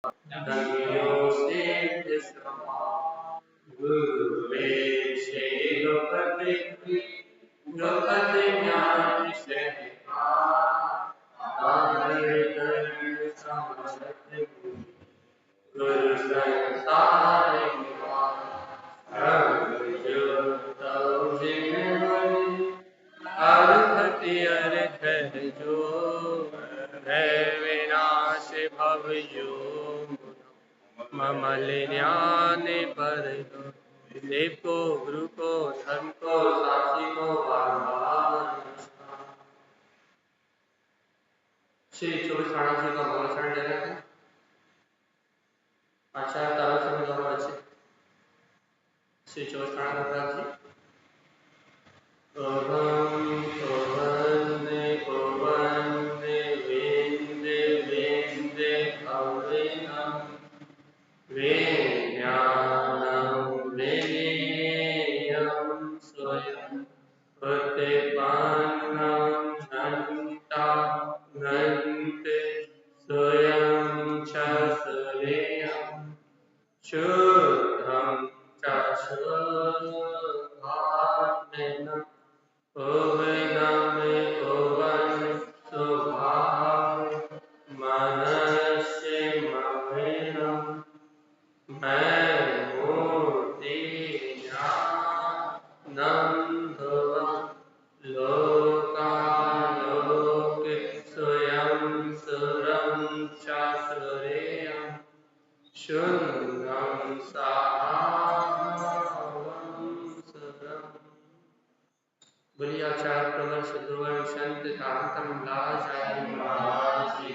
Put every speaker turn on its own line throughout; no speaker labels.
धन्यो सिद्ध समा गुरुवेशे द्रौपदी द्रौपदी ज्ञान शहका आदर समझत गुरु संसार अर्थ अर्थ जो है विनाश भव जो ममल ज्ञान पर देव को गुरु को धर्म को साक्षी को बार श्री 24 राणा जी का मंगल दे रहे हैं। आचार्य तारू सभी दोनों बच्चे श्री 24 राणा महाराज जी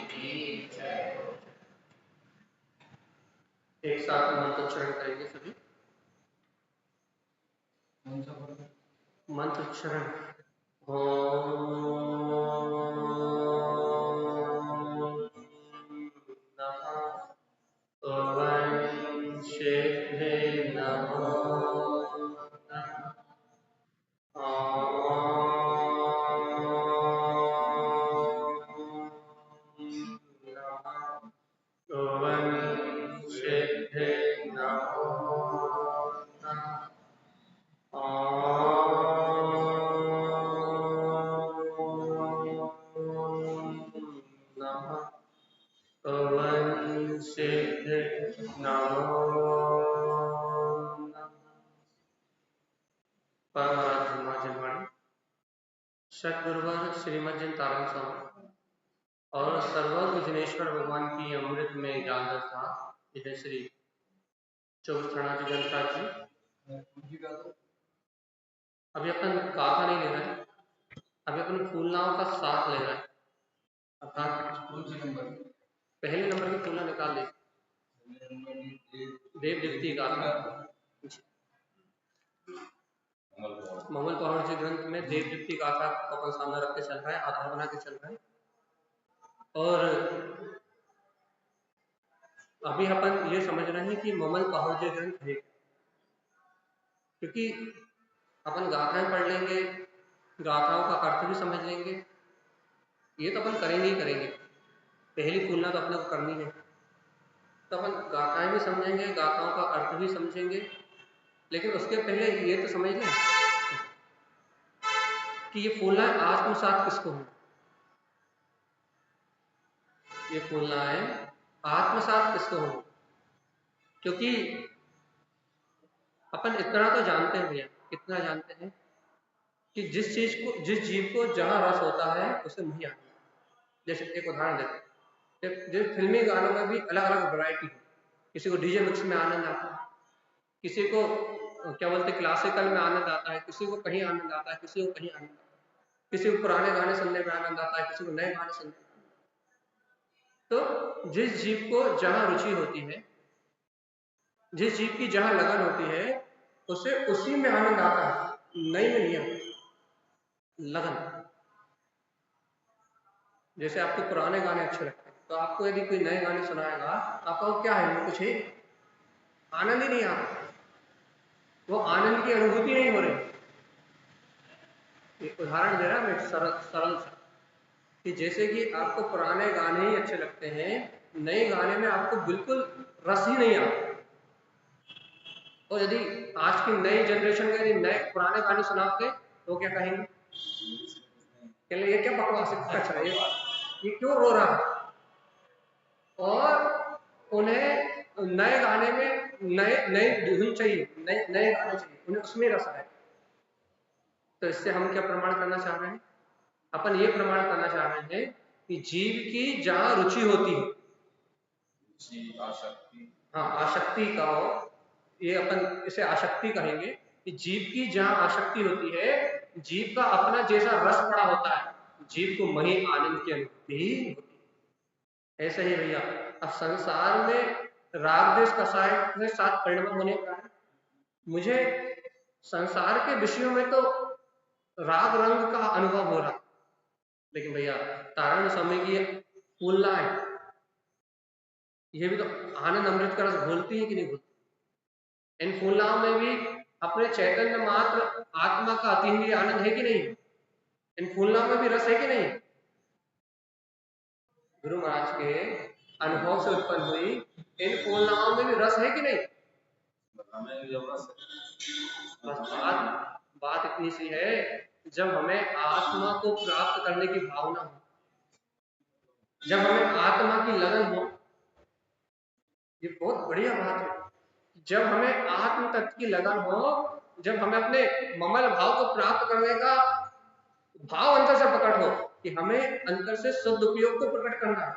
एक साथ मंत्रोच्चारण करेंगे सभी। मंत्रोच्चारण सतगुरुवर श्रीमद जिन तारण स्वामी और सर्वज्ञ जिनेश्वर भगवान की अमृत में ज्ञान था। इधर श्री 24 राणा जी ग्रंथराज जी। अभी अपन गाथा नहीं ले रहे हैं, अभी अपन फूलनाओं का साथ ले रहे हैं। अर्थात पहले नंबर की फूलना निकाल ले देव दीप्ति गाथा। मंगल पहाड़ जी ग्रंथ में देव दीप्ति गाथा को अपन सामने रख के चल रहा है, आधार बना के चल रहा है। और अभी अपन ये समझ रहे हैं कि मंगल पहाड़ जी ग्रंथ है, क्योंकि अपन गाथाएं पढ़ लेंगे, गाथाओं का अर्थ भी समझ लेंगे, ये तो अपन करेंगे ही करेंगे। पहली फूलना तो अपने को करनी है, तो अपन गाथाएं भी समझेंगे, गाथाओं का अर्थ भी समझेंगे। लेकिन उसके पहले ये तो समझ लें कि ये फूलना आत्मसात किसको है। ये फूलना है आत्मसात किसको हो, क्योंकि अपन इतना तो जानते हैं भैया, कितना जानते हैं कि जिस चीज को, जिस जीव को जहां रस होता है उसे नहीं आता। जैसे एक उदाहरण देते हैं, जैसे फिल्मी गानों में भी अलग अलग वैरायटी है। किसी को डीजे मिक्स में आनंद आता है, किसी को क्या बोलते क्लासिकल में आनंद आता है, किसी को कहीं आनंद आता है, किसी को कहीं आनंद आता है, किसी को पुराने गाने सुनने में आनंद आता है, किसी को नए गाने सुनने में। तो जिस जीव को जहां रुचि होती है, जिस जीव की जहां लगन होती है, उसे उसी में आनंद आता है, नई में नहीं आता। लगन, जैसे आपको पुराने गाने अच्छे लगते हैं, तो आपको यदि कोई नए गाने सुनाएगा, आपको क्या है, कुछ है आनंद ही नहीं आता, वो आनंद की अनुभूति नहीं हो रही। एक उदाहरण दे रहा मैं सरल सा, कि जैसे कि आपको पुराने गाने ही अच्छे लगते हैं, नए गाने में आपको बिल्कुल रस ही नहीं आता। और यदि आज की नई जनरेशन के यदि नए पुराने गाने सुनाओगे तो क्या कहेंगे? ये क्या बकवास है, अच्छा ये क्यों रो रहा है? और उन्हें नए गाने में नए नए धुन चाहिए, नए नए गाने चाहिए, उन्हें उसमें रस है। तो इससे हम क्या प्रमाण करना चाह रहे हैं? अपन ये प्रमाण करना चाह रहे हैं कि जीव की जहां रुचि होती है, हाँ आसक्ति का, ये अपन इसे आसक्ति कहेंगे कि जीव की जहां आसक्ति होती है, जीव का अपना जैसा रस पड़ा होता है, जीव को वही आनंद की अनुभूति होती है। ऐसे ही भैया अब संसार में राग देश कसाय के साथ परिणम होने का है। मुझे संसार के विषयों में तो राग रंग का अनुभव हो रहा, लेकिन भैया तारण स्वामी की फूलना है, ये भी तो आनंद अमृत का रस घोलती है कि नहीं घोलती? इन फूलनाओं में भी अपने चैतन्य मात्र आत्मा का अतीन्द्रिय आनंद है कि नहीं? इन फूलनाओं में भी रस है कि नहीं? गुरु महाराज के अनुभव से उत्पन्न हुई इन फूलनाओं में भी रस है कि नहीं? बस बात इतनी सी है, जब हमें आत्मा को प्राप्त करने की भावना हो, जब हमें आत्मा की लगन हो, ये बहुत बढ़िया बात है। जब हमें आत्म तत्व की लगन हो, जब हमें अपने ममल भाव को प्राप्त करने का भाव अंतर से प्रकट हो कि हमें अंतर से शुद्ध उपयोग को प्रकट करना है,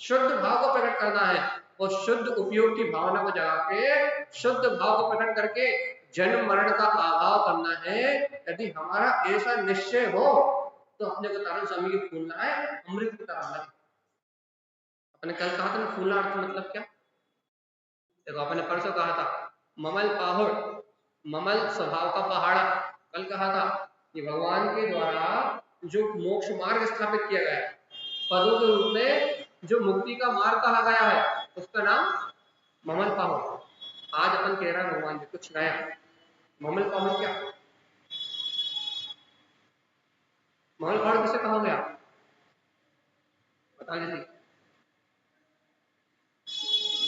शुद्ध भाव को प्रकट करना है, और शुद्ध उपयोग की भावना को जगा के शुद्ध भाव को प्रकट करके जन्म मरण का अभाव करना है। यदि हमारा ऐसा निश्चय हो तो अपने को तारण स्वामी की फूलना है अमृत की तरह लगे। अपने कल कहा था ना फूलना अर्थ मतलब क्या? देखो अपने परसों कहा था ममल पाहुड़, ममल स्वभाव का पहाड़ा। कल कहा था कि भगवान के द्वारा जो मोक्ष मार्ग स्थापित किया गया है, पदों के रूप में जो मुक्ति का मार्ग कहा गया है, उसका नाम ममल पाहुड़। आज अपन कह रहे हैं भगवान जी कुछ नया। ममल पाहुड़ क्या? ममल पाहुड़ किसे कहोगे आप? बता जल्दी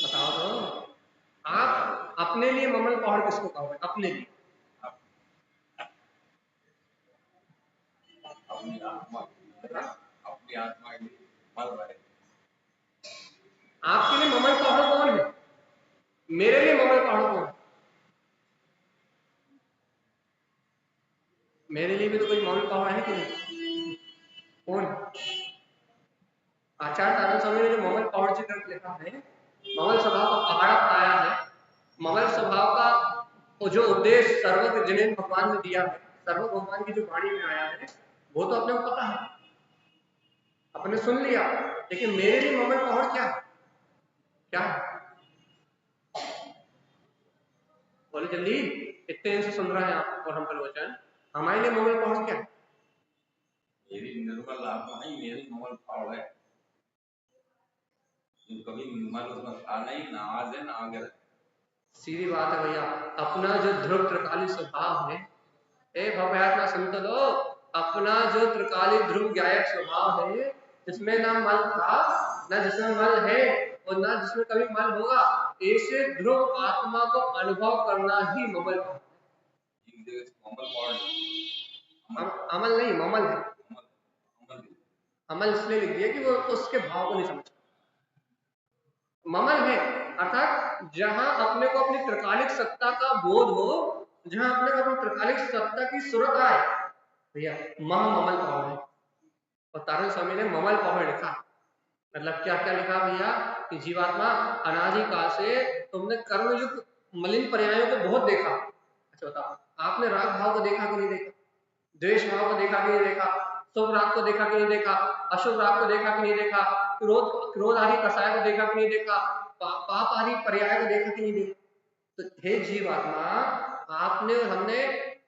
बताओ तो। आप अपने लिए ममल पहाड़ किसको कहोगे? अपने लिए अपनी आत्मा के लिए मल भरे। आपके लिए ममल पहाड़ कौन है? मेरे लिए ममल पहाड़ कौन है? मेरे लिए भी तो कोई ममल पहाड़ है कि नहीं? कौन? आचार्य तारण स्वामी ने जो ममल पहाड़ जी ग्रंथ लिखा है, ममल स्वभाव का पहाड़ बताया है। ममल स्वभाव का वो जो उपदेश सर्व जिन्हें भगवान ने दिया है, सर्व भगवान की जो वाणी में आया है, वो तो अपने को पता है, अपने सुन लिया। लेकिन मेरे लिए ममल पहाड़ क्या है? क्या है? बोले जल्दी, इतने दिन से सुन रहे हैं आप और हम प्रवचन, हमारे लिए ममल पहाड़ क्या है? मेरी निर्मल आत्मा ही मेरी ममल पहाड़ है। कभी मन उसमें था नहीं, ना आज है ना आगे है। सीधी बात है भैया। अपना जो ध्रुव त्रिकाली स्वभाव है, ए भव्यात्मा सुन तो लो, अपना जो त्रिकाली ध्रुव गायक स्वभाव है, जिसमें ना मल था ना जिसमें मल है और ना जिसमें कभी मल होगा, ऐसे ध्रुव आत्मा को अनुभव करना ही ममल है। अमल नहीं, ममल है। अमल इसलिए लिख दिया कि वो उसके भाव को नहीं समझ। ममल है अर्थात जहां अपने को अपनी त्रिकालिक सत्ता का बोध हो, जहां अपने को अपनी त्रिकालिक सत्ता की सुरत आए, भैया ममल पहाड़ है। और तारण स्वामी ने ममल पहाड़ लिखा। मतलब क्या क्या लिखा भैया कि जीवात्मा अनादि काल से तुमने कर्मयुक्त मलिन पर्यायों को बहुत देखा। अच्छा बताओ, आपने राग भाव को देखा कि नहीं देखा? द्वेष भाव को देखा कि नहीं देखा? शुभ राग को देखा कि नहीं देखा? अशुभ राग को देखा कि नहीं देखा? क्रोध आदि कसाय को देखा कि नहीं देखा? पाप आदि पर्याय को देखा कि नहीं देखा? तो हे जीवात्मा, आपने और हमने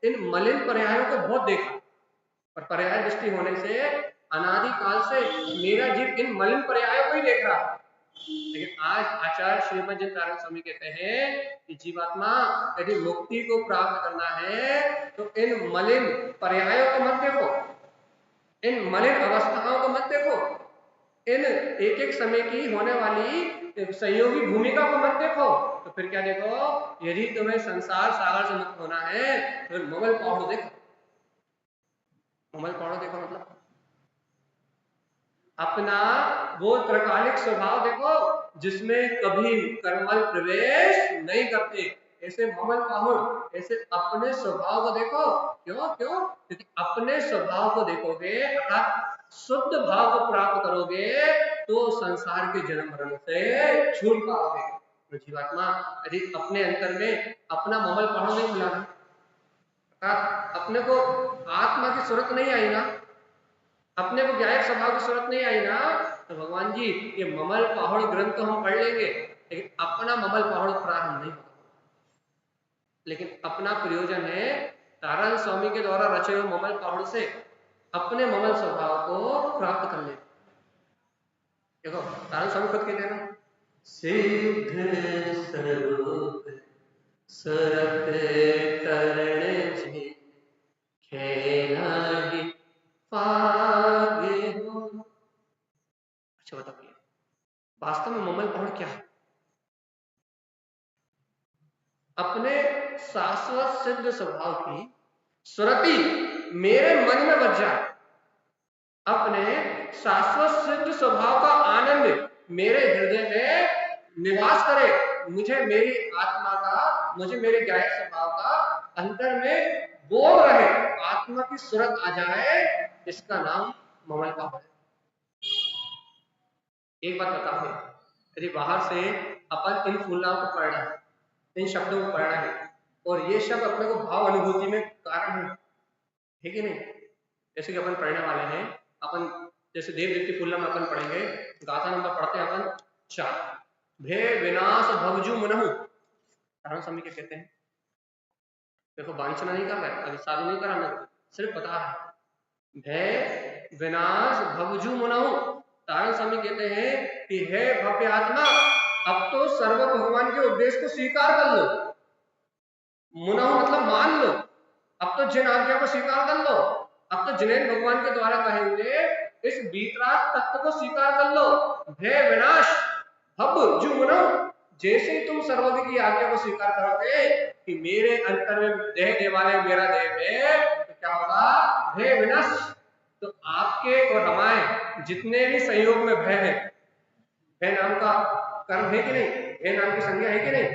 इन मलिन पर्यायों को बहुत देखा, और पर्याय दृष्टि होने से अनादि काल से मेरा जीव इन मलिन पर्यायों को ही देख रहा है। लेकिन आज आचार्य श्रीमद जी तारण स्वामी कहते हैं कि जीवात्मा यदि मुक्ति को प्राप्त करना है तो इन मलिन पर्यायों को मत देखो, इन मलिन अवस्थाओं को मत देखो, इन एक एक समय की होने वाली संयोगी भूमिका को मत देखो, तो फिर क्या देखो, यदि तुम्हें संसार सागर से मुक्त होना है तो ममल पहाड़ देखो। ममल पहाड़ देखो मतलब अपना वो त्रकालिक स्वभाव देखो जिसमें कभी कर्मल प्रवेश नहीं करते, ऐसे ममल पाहुन, ऐसे अपने स्वभाव को देखो। क्यों क्यों? क्योंकि अपने स्वभाव को देखोगे अर्थात शुद्ध भाव को प्राप्त करोगे तो संसार के जन्म मरण से छूट पाओगे। तो जीवात्मा यदि अपने अंतर में अपना ममल पहाड़ नहीं मिलाना, अर्थात अपने को आत्मा की जरूरत नहीं आई ना, अपने को ज्ञायक स्वभाव की जरूरत नहीं आई ना, तो भगवान जी ये ममल पहाड़ ग्रंथ तो हम पढ़ लेंगे लेकिन अपना ममल पहाड़ प्रारंभ नहीं होगा। लेकिन अपना प्रयोजन है तारण स्वामी के द्वारा रचे हुए ममल पहाड़ से अपने ममल स्वभाव को प्राप्त कर ले। देखो तारण स्वामी खुद कहते हैं ना, सिद्ध स्वरूप सुरत तरण जी खेला ही पागे हो। अच्छा बताइए वास्तव में ममल पहाड़ क्या है? अपने शाश्वत सिद्ध स्वभाव की सुरति मेरे मन में बच जाए, अपने शाश्वत सिद्ध स्वभाव का आनंद मेरे हृदय में निवास करे, मुझे मेरी आत्मा का, मुझे मेरे ज्ञायक स्वभाव का अंतर में बोध रहे, आत्मा की सुरत आ जाए, इसका नाम ममल पहाड़ है। एक बात बताओ, यदि बाहर से अपन इन फूलनाओं को पढ़ रहे हैं, इन शब्दों को पढ़ रहे हैं और ये शब्द अपने को भाव अनुभूति में कारण है कि नहीं? जैसे कि अपन पढ़ने वाले हैं, अपन जैसे देव दीप्ति फूलना में अपन पढ़ेंगे, गाथा नंबर पढ़ते हैं अपन 4, भे विनाश भवजु मनहु। तारण स्वामी क्या कहते हैं? देखो वांछना नहीं कर रहा है, अभी साधु नहीं करा, मैं सिर्फ बता रहा है, भय विनाश भवजु मनहु। तारण स्वामी कहते हैं कि हे भव्य आत्मा, अब तो सर्व भगवान के उपदेश को स्वीकार कर लो। मुनहु मतलब मान लो, अब तो जिन आज्ञा को स्वीकार कर लो, अब तो जिनेन्द्र भगवान के द्वारा कहे हुए इस बीतराग तत्व को स्वीकार कर लो। भय विनाश भव जु मनहु, जैसे ही तुम सर्वज्ञ की आज्ञा को स्वीकार करोगे कि मेरे अंतर में देह देवालय मेरा देह है, तो क्या होगा? भय विनाश। तो आपके और हमारे जितने भी संयोग में भय है, भय नाम का कर्म है कि नहीं? भय नाम की संज्ञा है कि नहीं?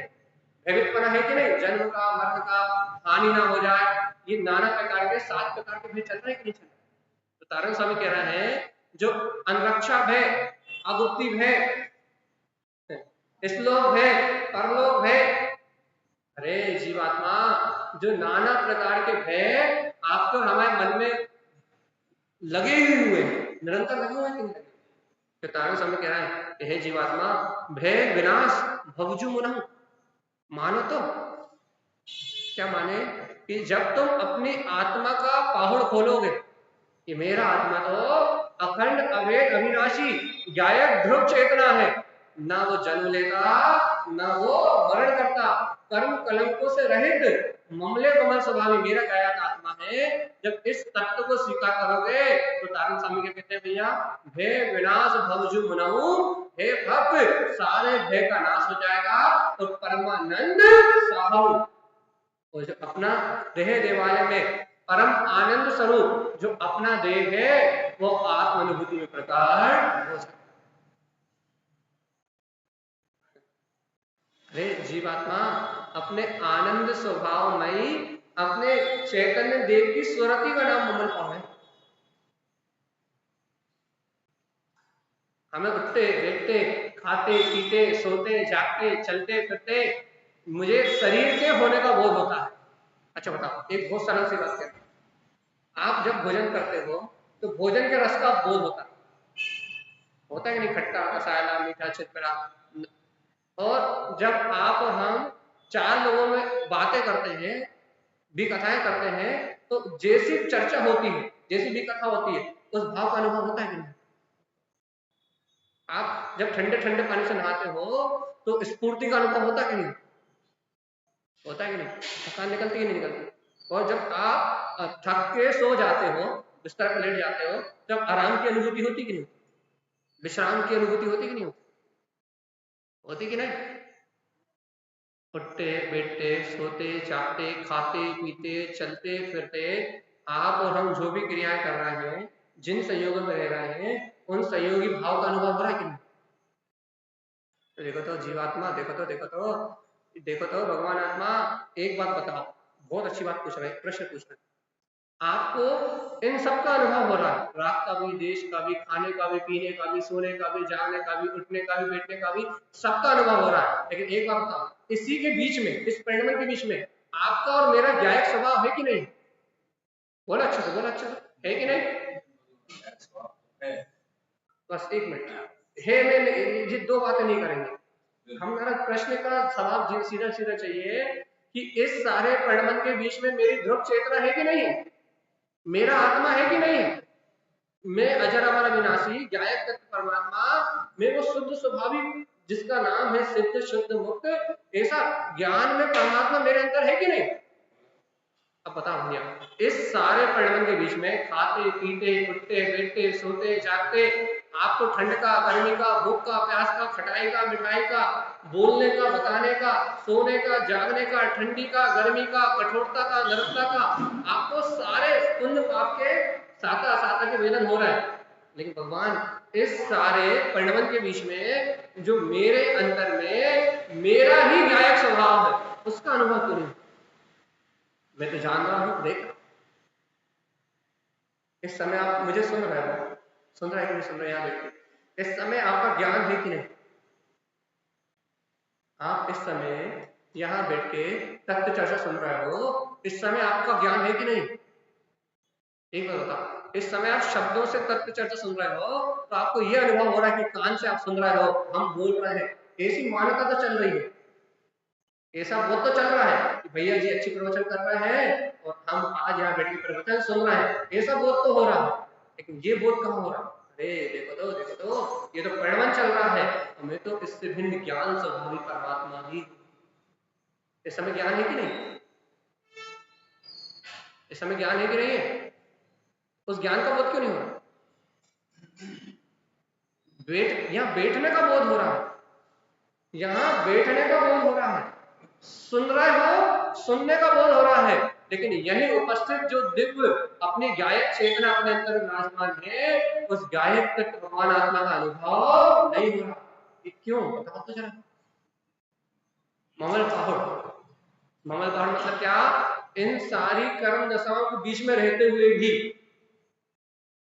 भयभीतपना है कि नहीं? जन्म का, मरण का, हानि ना हो जाए, ये नाना प्रकार के 7 प्रकार के भय चल रहे हैं कि नहीं चल रहे? तो तारण स्वामी कह रहे हैं जो अनरक्षा भय, अगुप्ति भय, श्लोक भय, परलोक भय, अरे जीवात्मा जो नाना प्रकार के भय आपको हमारे मन में लगे हुए हैं, निरंतर लगे हुए हैं कि नहीं लगे? तो तारण स्वामी कह रहे हैं कि हे जीवात्मा, भय विनाश भवजु मनहु, मानो तो क्या माने कि जब तुम अपनी आत्मा का पाहुड़ खोलोगे कि मेरा आत्मा तो अखंड अभेद अविनाशी गायक ध्रुव चेतना है, ना वो जन्म लेता ना वो मरण करता, कर्म कलंकों से रहित ममले कमल स्वभावी मेरा गायक आत्मा है। जब इस तत्व को स्वीकार करोगे तो तारण स्वामी क्या कहते हैं भैया, भय विनाश भवजु मनहु, हे भक्त सारे भय का नाश हो जाएगा तो परमानंद साहु, और जो अपना देह देवालय में परम आनंद स्वरूप जो अपना देह है वो आत्म अनुभूति में प्रकट हो सकता है। अरे जीवात्मा अपने आनंद स्वभाव में अपने चैतन्य देव की स्वरति का नाम ममल पहाड़ है। हमें उठते बैठते खाते पीते सोते जागते चलते फिरते मुझे शरीर के होने का बोध होता है। अच्छा बताओ, एक बहुत सरल सी बात करते हैं, आप जब भोजन करते हो तो भोजन के रस का बोध होता है कि नहीं? खट्टा मसाला मीठा चिटपटा। और जब आप और हम 4 लोगों में बातें करते हैं, भी कथाएं करते हैं, तो जैसी चर्चा होती है, जैसी भी कथा होती है, उस भाव का अनुभव होता है कि नहीं? आप जब ठंडे ठंडे पानी से नहाते हो तो स्फूर्ति का अनुभव होता है कि नहीं? होता है कि नहीं? थकान निकलती है नहीं निकलती? और जब आप थक के सो जाते हो, बिस्तर पर लेट जाते हो, तब आराम की अनुभूति होती कि नहीं? विश्राम की अनुभूति होती कि नहीं होती? होती कि नहीं? उठते बैठते सोते जागते खाते पीते चलते फिरते आप और हम जो भी क्रियाएं कर रहे हैं, जिन संयोगों में रह रहे हैं, उन संयोगी भाव का अनुभव हो रहा है कि नहीं? तो देखो तो जीवात्मा, देखो तो भगवान आत्मा, एक बात बताओ, बहुत अच्छी बात पूछ रहे हैं, प्रश्न पूछ रहे हैं। आपको इन सब का अनुभव हो रहा है, रात का भी, देश का भी, खाने का भी, पीने का भी, सोने का भी, जागने का भी, उठने का भी, बैठने का भी, सबका अनुभव हो रहा है। लेकिन एक बात बताओ, इसी के बीच में, इस परिणमन के बीच में आपका और मेरा ज्ञायक स्वभाव है कि नहीं? बोला अच्छे से, बोला अच्छे से, है कि नहीं? बस एक मिनट है, मैं ये दो बातें नहीं करेंगे। हमारा प्रश्न का सवाल सीधा सीधा चाहिए कि इस सारे परिणमन के बीच में मेरी ध्रुव चेतना है कि नहीं? मेरा आत्मा है कि नहीं? मैं अजर अमर अविनाशी ज्ञायक तत्व परमात्मा, मैं वो शुद्ध स्वभावी जिसका नाम है सिद्ध शुद्ध मुक्त, ऐसा ज्ञान में परमात्मा मेरे अंदर है कि नहीं? अब बताओ भैया, इस सारे परिणमन के बीच में खाते पीते उठते बैठते सोते जागते, आपको ठंड का, गर्मी का, भूख का, प्यास का, खटाई का, मिठाई का, बोलने का, बताने का, सोने का, जागने का, ठंडी का, गर्मी का, कठोरता का, नरकता का, आपको सारे पुण्य पाप के साता साता के वेदन हो रहा है। लेकिन भगवान, इस सारे परिणमन के बीच में जो मेरे अंतर में मेरा ही न्यायक स्वभाव है, उसका अनुभव क्यों नहीं? मैं तो जान रहा हूं, देख, इस समय आप मुझे सुन रहे हो, सुन रहे हैं कि नहीं सुन रहे? यहाँ देखिए, इस समय आपका ज्ञान है कि नहीं? आप इस समय यहाँ बैठ के तत्व चर्चा सुन रहे हो, इस समय आपका ज्ञान है कि नहीं? एक बात बताओ, इस समय आप शब्दों से तत्व चर्चा सुन रहे हो, तो आपको यह अनुभव हो रहा है कि कान से आप सुन रहे हो, हम बोल रहे हैं, ऐसी मान्यता तो चल रही है, ऐसा बोध तो चल रहा है कि भैया जी अच्छी प्रवचन कर रहे हैं और हम आज यहाँ बैठ के प्रवचन सुन रहे हैं, ऐसा बोध तो हो रहा है। लेकिन ये बोध कहाँ हो रहा है? अरे देखो तो ये तो परिणमन चल रहा है, हमें तो इससे भिन्न ज्ञान स्वभावी परमात्मा ही। इस समय ज्ञान है कि नहीं? इस समय ज्ञान है कि नहीं है? उस ज्ञान का बोध क्यों नहीं हो रहा? यहाँ बैठने का बोध हो रहा है, यहाँ बैठने का बोध हो रहा है, सुन रहे हो, सुनने का बोध हो रहा है, लेकिन यही उपस्थित जो दिव्य अपनी गायक चेतना अपने अंदर विराजमान है, उस गायक तक भगवान आत्मा का अनुभव नहीं हो रहा। क्यों? बताओ तो जरा। ममल पहाड़, ममल पहाड़ मतलब क्या? इन सारी कर्म दशाओं के बीच में रहते हुए भी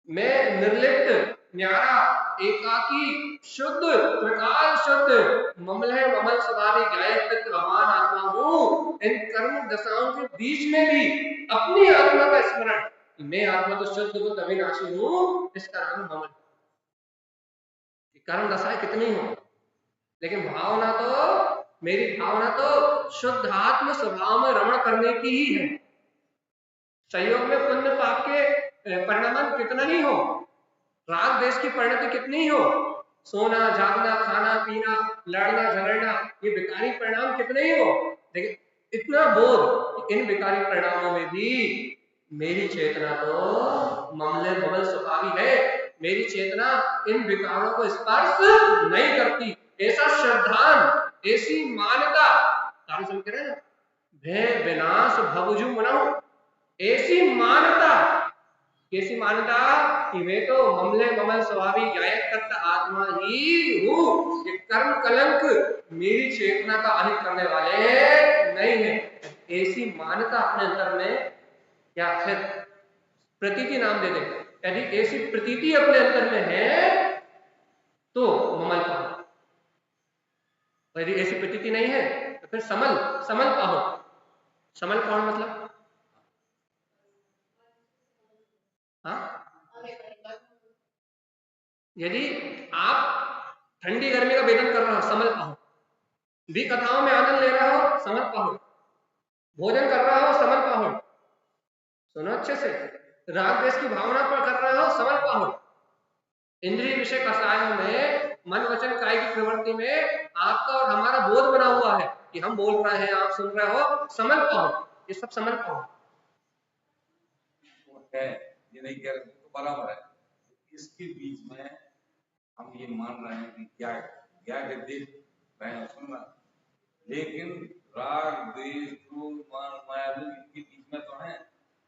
मैं निर्लिप्त, न्यारा, एकाकी, शुद्ध, प्रकाश शुद्ध, ममल है, ममल स्वभावी गायक तत्व भगवान आत्मा हूँ। इन कर्म दशाओं के बीच में भी अपनी आत्मा का स्मरण, मैं आत्मा तो शुद्ध बुद्ध अविनाशी हूँ, इसका नाम ममल। कर्म दशाएं कितनी हो, लेकिन भावना तो, मेरी भावना तो शुद्ध आत्म स्वभाव में रमण करने की ही है। संयोग में पुण्य पाप के परिणाम कितना ही हो, राग देश की परिणति कितनी हो, सोना जागना खाना पीना लड़ना झगड़ना, ये विकारी परिणाम कितने ही हो, लेकिन इतना बोध, इन विकारी परिणामों में भी मेरी चेतना तो ममले ममल स्वभावी है, मेरी चेतना इन विकारों को स्पर्श नहीं करती। ऐसा श्रद्धान, ऐसी मान्यता, समझ रहे हैं, भय विनाश भवजु मनाओ, ऐसी मान्यता, कैसी मान्यता कि मैं तो ममले ममल स्वभावी गायक तत्व आत्मा ही हूँ, ये कर्म कलंक मेरी चेतना का अहित करने वाले नहीं है। ऐसी मान्यता अपने अंदर में, या फिर प्रतीति नाम दे दें, यदि ऐसी प्रतीति अपने अंदर में है तो ममल पाहो, यदि ऐसी प्रतीति नहीं है तो फिर समल, समल पाहो। समल पाहो मतलब हाँ, यदि आप ठंडी गर्मी का वेदन कर रहे हो, समल पाहो, भी कथाओं में आनंद ले रहा हो, समल पाहो, भोजन कर रहा हो, समल पाहो, सुनो अच्छे से, राग देश की भावना पर कर रहे हो, समल पाहो, इंद्रिय विषय कसायों में मन वचन काय की प्रवृत्ति में आपका और हमारा बोध बना हुआ है कि हम बोल रहे हैं, आप सुन रहे हो, समल पाहो, ये सब समल पाहो
है। ये नहीं कह रहे तो बराबर है, इसके बीच में हम ये मान रहे हैं कि क्या क्या है देख रहे हैं सुनना, लेकिन राग द्वेष क्रोध मान माया लोग इनके बीच में तो है,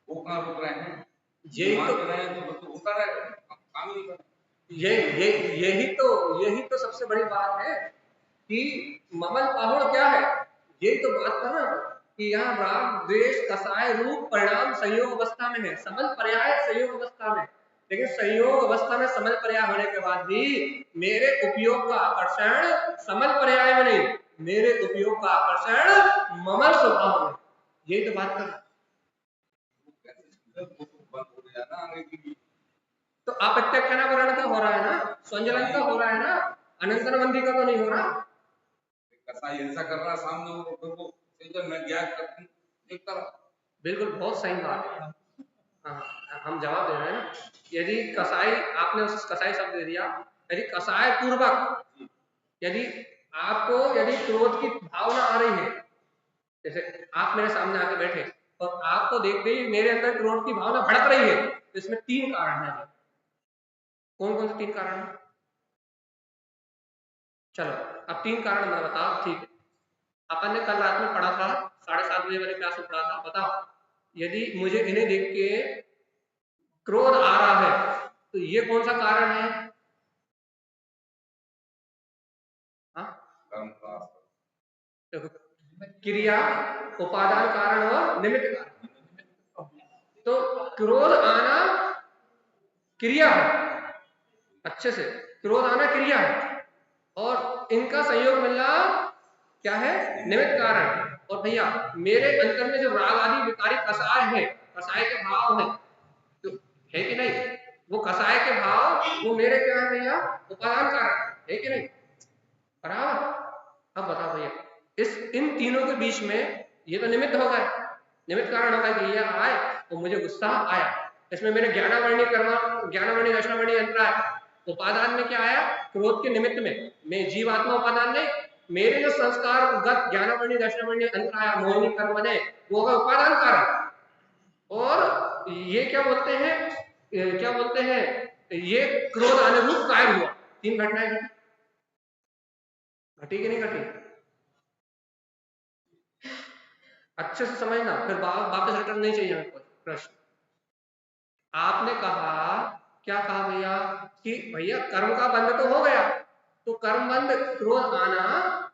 वो कहाँ रुक रहे हैं?
यही
मान
तो
रहे हैं तो होता रहेगा, काम ही नहीं कर
यही तो सबसे बड़ी बात है कि ममल पाहुण क्या है। यही तो बात कर रहा हूं कि यहाँ राग द्वेष कसाय रूप परिणाम संयोग अवस्था में है, समल पर्याय संयोग अवस्था में। लेकिन संयोग अवस्था में समल पर्याय होने के बाद भी मेरे उपयोग का आकर्षण समल पर्याय में नहीं, मेरे उपयोग का आकर्षण ममल स्वभाव में। यही तो बात कर रहा
ना।
तो अपत्यक्षणावरण का हो रहा है ना, स्वंजलन का हो रहा है ना, अनंतन बंदी का तो नहीं हो रहा।
कसाई हिंसा कर रहा सामने वो, फिर वो जब मैं ज्ञान करती देखता रहा।
बिल्कुल बहुत सही बात है। हाँ, हम जवाब दे रहे हैं ना। यदि कसाई, आपने उस कसाई शब्द दे दिया, यदि कसाय पूर्वक यदि आपको यदि क्रोध की भावना आ रही है, जैसे आप मेरे सामने आके बैठे और आपको देखते ही मेरे अंदर क्रोध की भावना भड़क रही है, तो इसमें 3 कारण है। कौन कौन से 3 कारण है? चलो अब 3 कारण मैं बताओ, ठीक है। अपन ने कल रात में पढ़ा था, 7:30 बजे वाले क्लास में पढ़ा था। बताओ, यदि मुझे इन्हें देख के क्रोध आ रहा है तो ये कौन सा कारण है? हाँ, देखो, क्रिया, उपादान कारण और निमित्त कारण। तो क्रोध आना क्रिया है, अच्छे से क्रोध आना क्रिया है, और इनका संयोग मिलना क्या है? निमित्त कारण। और भैया मेरे अंतर में जो राग आदि विकारी कसाय है, कसाय के भाव है, तो है कि नहीं? वो कसाय के भाव वो मेरे क्या है भैया? उपादान कारण है कि नहीं? बराबर। अब बताओ भैया, इस इन तीनों के बीच में ये तो निमित्त हो गए, निमित्त कारण हो गया कि ये आए तो मुझे गुस्सा आया, इसमें मेरे ज्ञानावर्णी कर्म, ज्ञानावर्णी दशनावर्णी यंत्र आया। उपादान में क्या आया? क्रोध के निमित्त में मैं जीवात्मा उपादान नहीं, मेरे जो संस्कारगत ज्ञानावर्णी दशनावर्णी यंत्र आया, मोहिनी कर्म ने, वो होगा उपादान कारण। और ये क्या बोलते हैं, क्या बोलते हैं, ये क्रोध आने रूप काय हुआ। 3 घटनाएं घटी, घटी कि नहीं घटी? अच्छे से समझना, फिर वापस रिटर्न नहीं चाहिए हमको प्रश्न। आपने कहा, क्या कहा भैया, कि भैया कर्म का बंध तो हो गया, तो कर्म बंध क्रोध आना,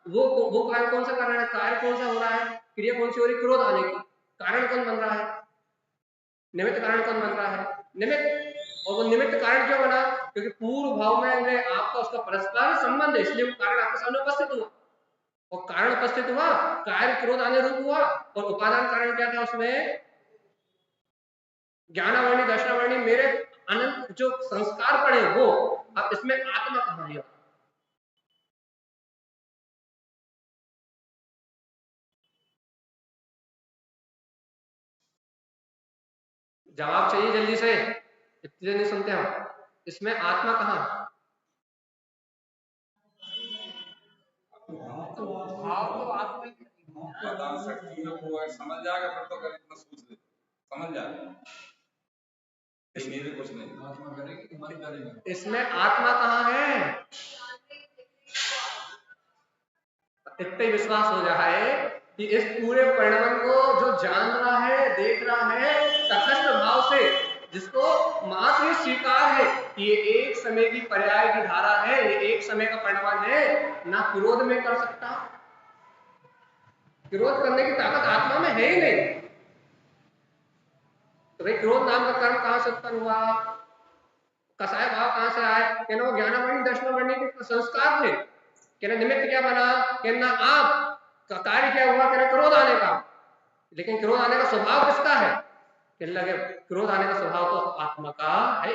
वो कार्य कौन सा कारण है? कार्य कौन सा हो रहा है? क्रिया कौन सी हो रही? क्रोध आने की। कारण कौन बन रहा है? निमित्त कारण कौन बन रहा है? निमित्त। और वो निमित्त कारण क्यों बना? क्योंकि पूर्व भाव में आपका उसका परस्पर संबंध है, इसलिए वो कारण आपके सामने उपस्थित हुआ। और कारण उपस्थित हुआ, कार्य क्रोध आने रूप हुआ, और उपादान कारण क्या था उसमें? ज्ञानावर्णी दशनावर्णी मेरे अनंत जो संस्कार पड़े वो। अब इसमें आत्मा कहां है? जवाब चाहिए जल्दी से, इतने नहीं सुनते हम। इसमें आत्मा कहां? भाव तो आत्मा
उपादान शक्ति है वो है, समझ जाएगा फिर तो, कर इतना सोच ले समझ जाएगा। ये मेरे कुछ नहीं, आत्मा करेगी मन करेगा।
इसमें आत्मा कहां है? इतने विश्वास हो जाए कि इस पूरे परिणाम को जो जान रहा है, देख रहा है तटस्थ भाव से, जिसको मात्र स्वीकार है कि ये एक समय की पर्याय की धारा है, ये एक समय का परिणाम है, ना विरोध में कर सकता। विरोध करने की ताकत आत्मा में है ही नहीं। तो भाई क्रोध नाम का कर्म कहां से उत्पन्न हुआ? कसाय भाव कहां से आए? कहना वो ज्ञानावर्णी दशनावर्णी के संस्कार थे। कहना निमित्त क्या बना? कहना आप का कार्य क्या हुआ? कहना क्रोध आने का। लेकिन क्रोध आने का स्वभाव किसका है? कहने लगे क्रोध आने का स्वभाव तो आत्मा का है।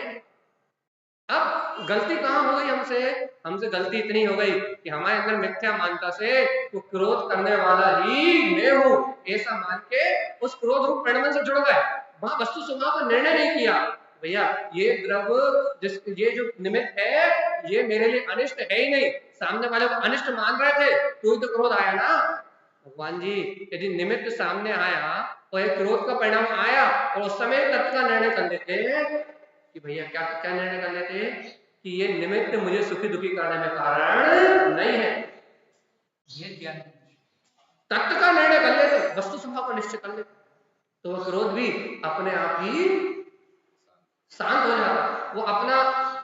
अब गलती कहां हो गई हमसे? हमसे गलती इतनी हो गई कि हमारे अंदर मिथ्या मानता से वो क्रोध करने वाला ही मैं हूं, ऐसा मान के उस क्रोध रूप परिणाम से जुड़ गए। वहां वस्तु स्वभाव का निर्णय नहीं किया, भैया ये द्रव्य ये जो निमित्त है ये मेरे लिए अनिष्ट है ही नहीं। सामने वाले को अनिष्ट मान रहे थे तो ही तो क्रोध आया ना। भगवान जी, यदि निमित्त सामने आया और एक क्रोध का परिणाम आया और उस समय तत्व का निर्णय कर लेते कि भैया क्या क्या निर्णय कर लेते कि ये निमित्त मुझे सुखी दुखी करने में कारण नहीं है।
ये ज्ञान
तत्व का निर्णय कर लेते, वस्तु स्वभाव का निश्चय कर लेते, तो वह क्रोध भी अपने आप ही शांत हो जाता। वो अपना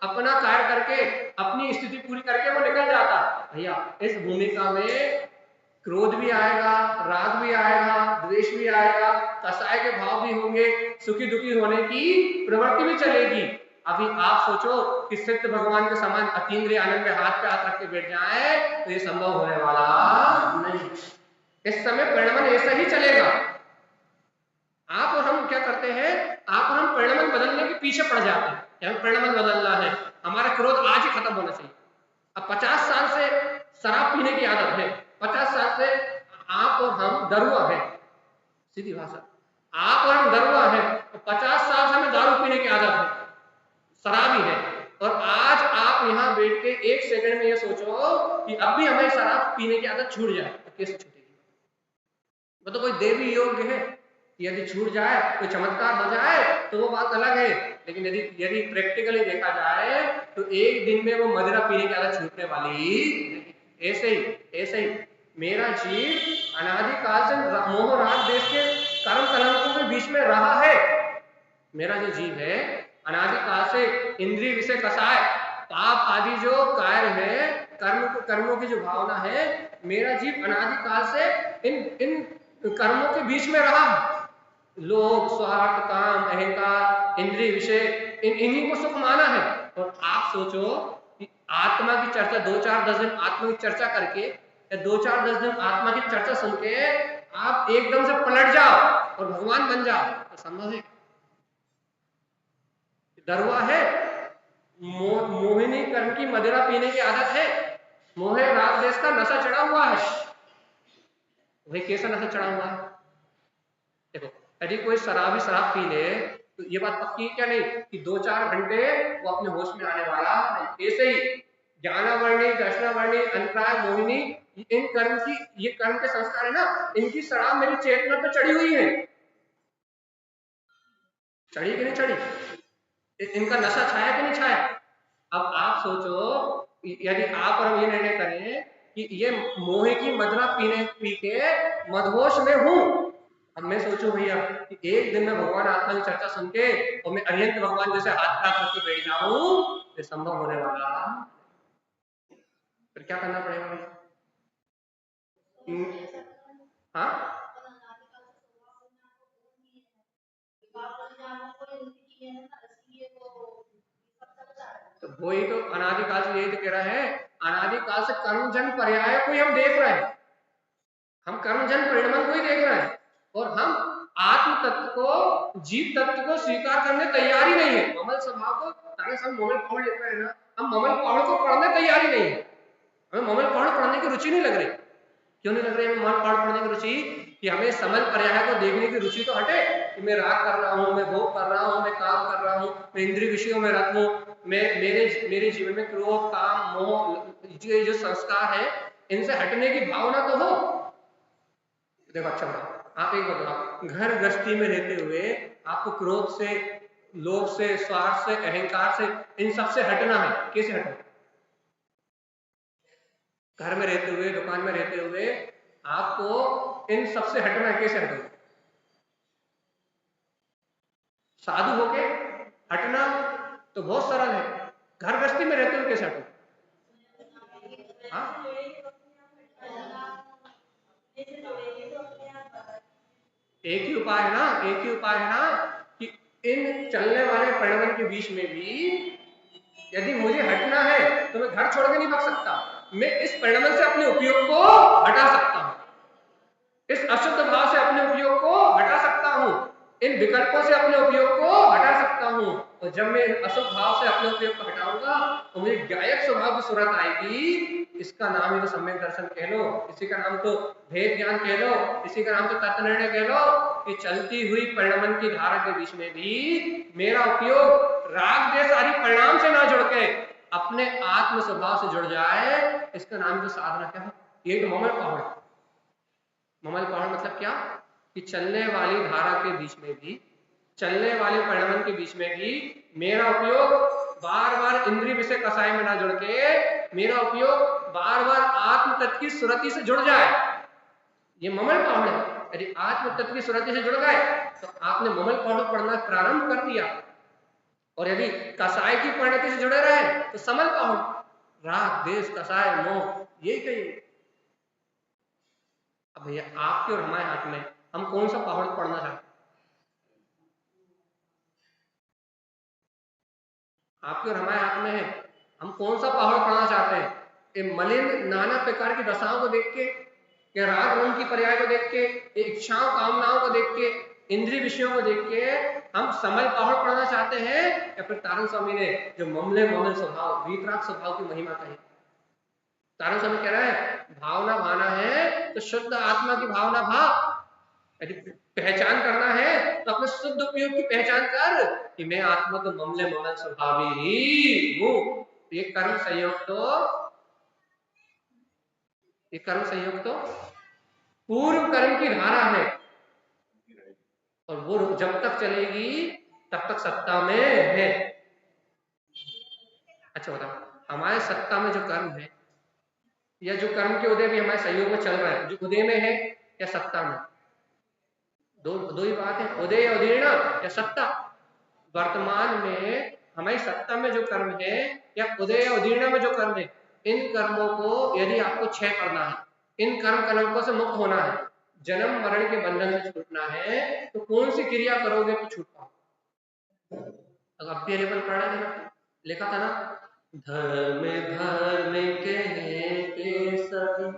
अपना कार्य करके, अपनी स्थिति पूरी करके वो निकल जाता। भैया इस भूमिका में क्रोध भी आएगा, राग भी आएगा, द्वेष भी आएगा, कसाय के भाव भी होंगे, सुखी दुखी होने की प्रवृत्ति भी चलेगी। अभी आप सोचो कि सिद्ध भगवान के समान अतीन्द्रिय आनंद में हाथ पे हाथ रख के बैठ जाए तो ये संभव होने वाला नहीं। इस समय परिणमन ऐसा ही चलेगा। आप और हम क्या करते हैं, आप और हम परिणमन बदलने के पीछे पड़ जाते हैं। हमें परिणमन बदलना है, हमारा क्रोध आज ही खत्म होना चाहिए। अब 50 साल से शराब पीने की आदत है, 50 साल से आप और हम दरुआ है, सीधी भाषा, आप और हम दरुआ है, 50 साल से हमें दारू पीने की आदत है, शराबी है, और आज आप यहाँ बैठ के 1 सेकंड में ये सोचो कि अब भी हमें शराब पीने की आदत छूट जाए तो कैसे छूटेगी? मतलब कोई देवी योग्य है, यदि छूट जाए, कोई चमत्कार हो जाए तो वो बात अलग है, लेकिन यदि प्रैक्टिकली देखा जाए तो एक दिन में वो मदिरा पीने की आदत छूटने वाली। ऐसे ही मेरा जीव अनादिकाल से मोह राग देश के कर्म कलंकों के बीच में रहा है। मेरा जो जीव है अनादिकाल से इंद्रिय विषय कसाय पाप आदि जो कार्य है, कर्मों की जो भावना है, मेरा जीव अनादिकाल से इन कर्मों के बीच में रहा है। लोभ, स्वार्थ, काम, अहंकार, इंद्रिय विषय, इन्हीं को सुख माना है। और आप सोचो कि आत्मा की चर्चा 2-4-10 दिन आत्मा की चर्चा करके या 2-4-10 दिन आत्मा की चर्चा सुन के आप एकदम से पलट जाओ और भगवान बन जाओ तो संभव है? दरुआ है, मोहिनी कर्म की मदिरा पीने की आदत है, मोहे राग देश का नशा चढ़ा हुआ है। वही कैसा नशा चढ़ा हुआ है? देखो, यदि कोई शराबी शराब पी ले तो ये बात पक्की क्या नहीं कि 2-4 घंटे वो अपने होश में आने वाला नहीं। ऐसे ही ज्ञानावर्णी, दर्शनावर्णी, अंतराय, मोहिनी, इन कर्म की, ये कर्म के संस्कार है ना, इनकी शराब मेरी चेतना पे चढ़ी हुई है। चढ़ी कि नहीं चढ़ी? इनका नशा छाया कि नहीं छाया? अब आप सोचो यदि आप और हम ये निर्णय करें कि ये मोहे की मदिरा पी के मदहोश में हूं, अब मैं सोचूं भैया कि एक दिन में भगवान आत्मा की चर्चा सुन के और मैं अरिहंत भगवान जैसे हाथ हाथ रख के बैठ जाऊं, ये संभव होने वाला। फिर क्या करना पड़ेगा भैया? हाँ, तो वही तो अनादिकाल से यही तो कह रहा है, अनादिकाल से कर्मजन पर्याय को ही हम देख रहे हैं, हम कर्मजन परिणमन को ही देख रहे हैं, और हम आत्म तत्व को, जीव तत्व को स्वीकार करने तैयार ही नहीं है। ममल स्वभाव को, अगर हम ममल पढ़ लिख रहे हैं ना, हम ममल पढ़ को पढ़ने तैयार ही नहीं है। हमें ममल पढ़ पढ़ने की रुचि नहीं लग रही। क्यों नहीं लग रही हमें ममल पढ़ पढ़ने की रुचि? कि हमें समल पर्याय को देखने की रुचि तो हटे कि मैं राग कर रहा हूँ, मैं भोग कर रहा हूँ, मैं काम कर रहा हूँ, मैं इंद्रिय विषयों में रत हूँ, मेरे जीवन में क्रोध, काम, मोह, ये जो संस्कार है, इनसे हटने की भावना तो हो। देखो अच्छा आप एक बताओ, घर गृहस्थी में रहते हुए आपको क्रोध से, लोभ से, स्वार्थ से, अहंकार से, इन सब से हटना है, कैसे हटना? घर में रहते हुए, दुकान में रहते हुए आपको इन सब से हटना है, कैसे हटना? साधु होके हटना तो बहुत सरल है, घर गृहस्थी में रहते हुए कैसे हटना? हाँ, एक ही उपाय है ना, एक ही उपाय है ना कि इन चलने वाले परिणमन के बीच में भी यदि मुझे हटना है तो मैं घर छोड़ के नहीं भाग सकता। मैं इस परिणमन से अपने उपयोग को हटा सकता हूं, इस अशुद्ध भाव से अपने उपयोग को हटा सकता हूं, इन विकल्पों से अपने उपयोग को हटा सकता हूं। और जब मैं अशुद्ध भाव से अपने उपयोग को हटाऊंगा तो मुझे गायक स्वभाव की सूरत आएगी। इसका नाम ही तो सम्यक दर्शन कह लो, इसी का नाम तो भेद ज्ञान कह लो, इसी का नाम तो तत्व निर्णय कह लो कि चलती हुई परिणमन की धारा के बीच में भी मेरा उपयोग राग देश आदि परिणाम से ना जुड़ के अपने आत्म स्वभाव से जुड़ जाए, इसका नाम तो साधना क्या है? ये तो ममल पहाड़। ममल पहाड़ मतलब क्या? कि चलने वाली धारा के बीच में भी, चलने वाले परिणमन के बीच में भी मेरा उपयोग बार बार इंद्रिय विषय कसाय में ना जुड़ के मेरा उपयोग बार बार आत्म तत्व की सुरति से जुड़ जाए, ये ममल पाहुड़ है। यदि आत्म तत्व की सुरति से जुड़ गए तो आपने ममल पाहुड़ पढ़ना प्रारंभ कर दिया, और यदि कसाय की परिणति से जुड़े रहे तो समल पाहुड़, राग देश कसाय मोह, यही कहिए। अब भैया आपके और हमारे हाथ में, हम कौन सा पहाड़ पढ़ना चाहते हैं? आपके और हमारे हाथ में है, हम कौन सा पहाड़ पढ़ना चाहते हैं? ये मलिन नाना प्रकार की दशाओं को देख के, या राग रंग की पर्याय को देख के, इच्छाओं कामनाओं को देख के, इंद्रिय विषयों को देख के हम समल पहाड़ पढ़ना चाहते हैं, या फिर तारण स्वामी ने जो ममले ममल स्वभाव वीतराग स्वभाव की महिमा कही? तारण स्वामी कह रहा है भावना भाना है तो शुद्ध आत्मा की भावना भाव, यदि पहचान करना है तो अपने शुद्ध उपयोग की पहचान कर कि मैं आत्मा तो ममले ममल स्वभावी ही हूं। ये कर्म संयोग तो पूर्व कर्म की धारा है, और वो जब तक चलेगी तब तक सत्ता में है। अच्छा बताओ, हमारे सत्ता में जो कर्म है, या जो कर्म के उदय भी हमारे सहयोग में चल रहा है, जो उदय में है या सत्ता में? दो ही बात है, उदय या उदीर्ण या सत्ता। वर्तमान में हमारी सत्ता में जो कर्म है या उदय या उदीर्ण में जो कर्म है, इन कर्मों को यदि आपको क्षय करना है, इन कर्म कलंकों से मुक्त होना है, जन्म मरण के बंधन से छूटना है, तो कौन सी क्रिया करोगे तो छूट पाओ? अब भी लेवल पढ़ रहे थे ना, लिखा था ना, धर्म धर्म कहते सभी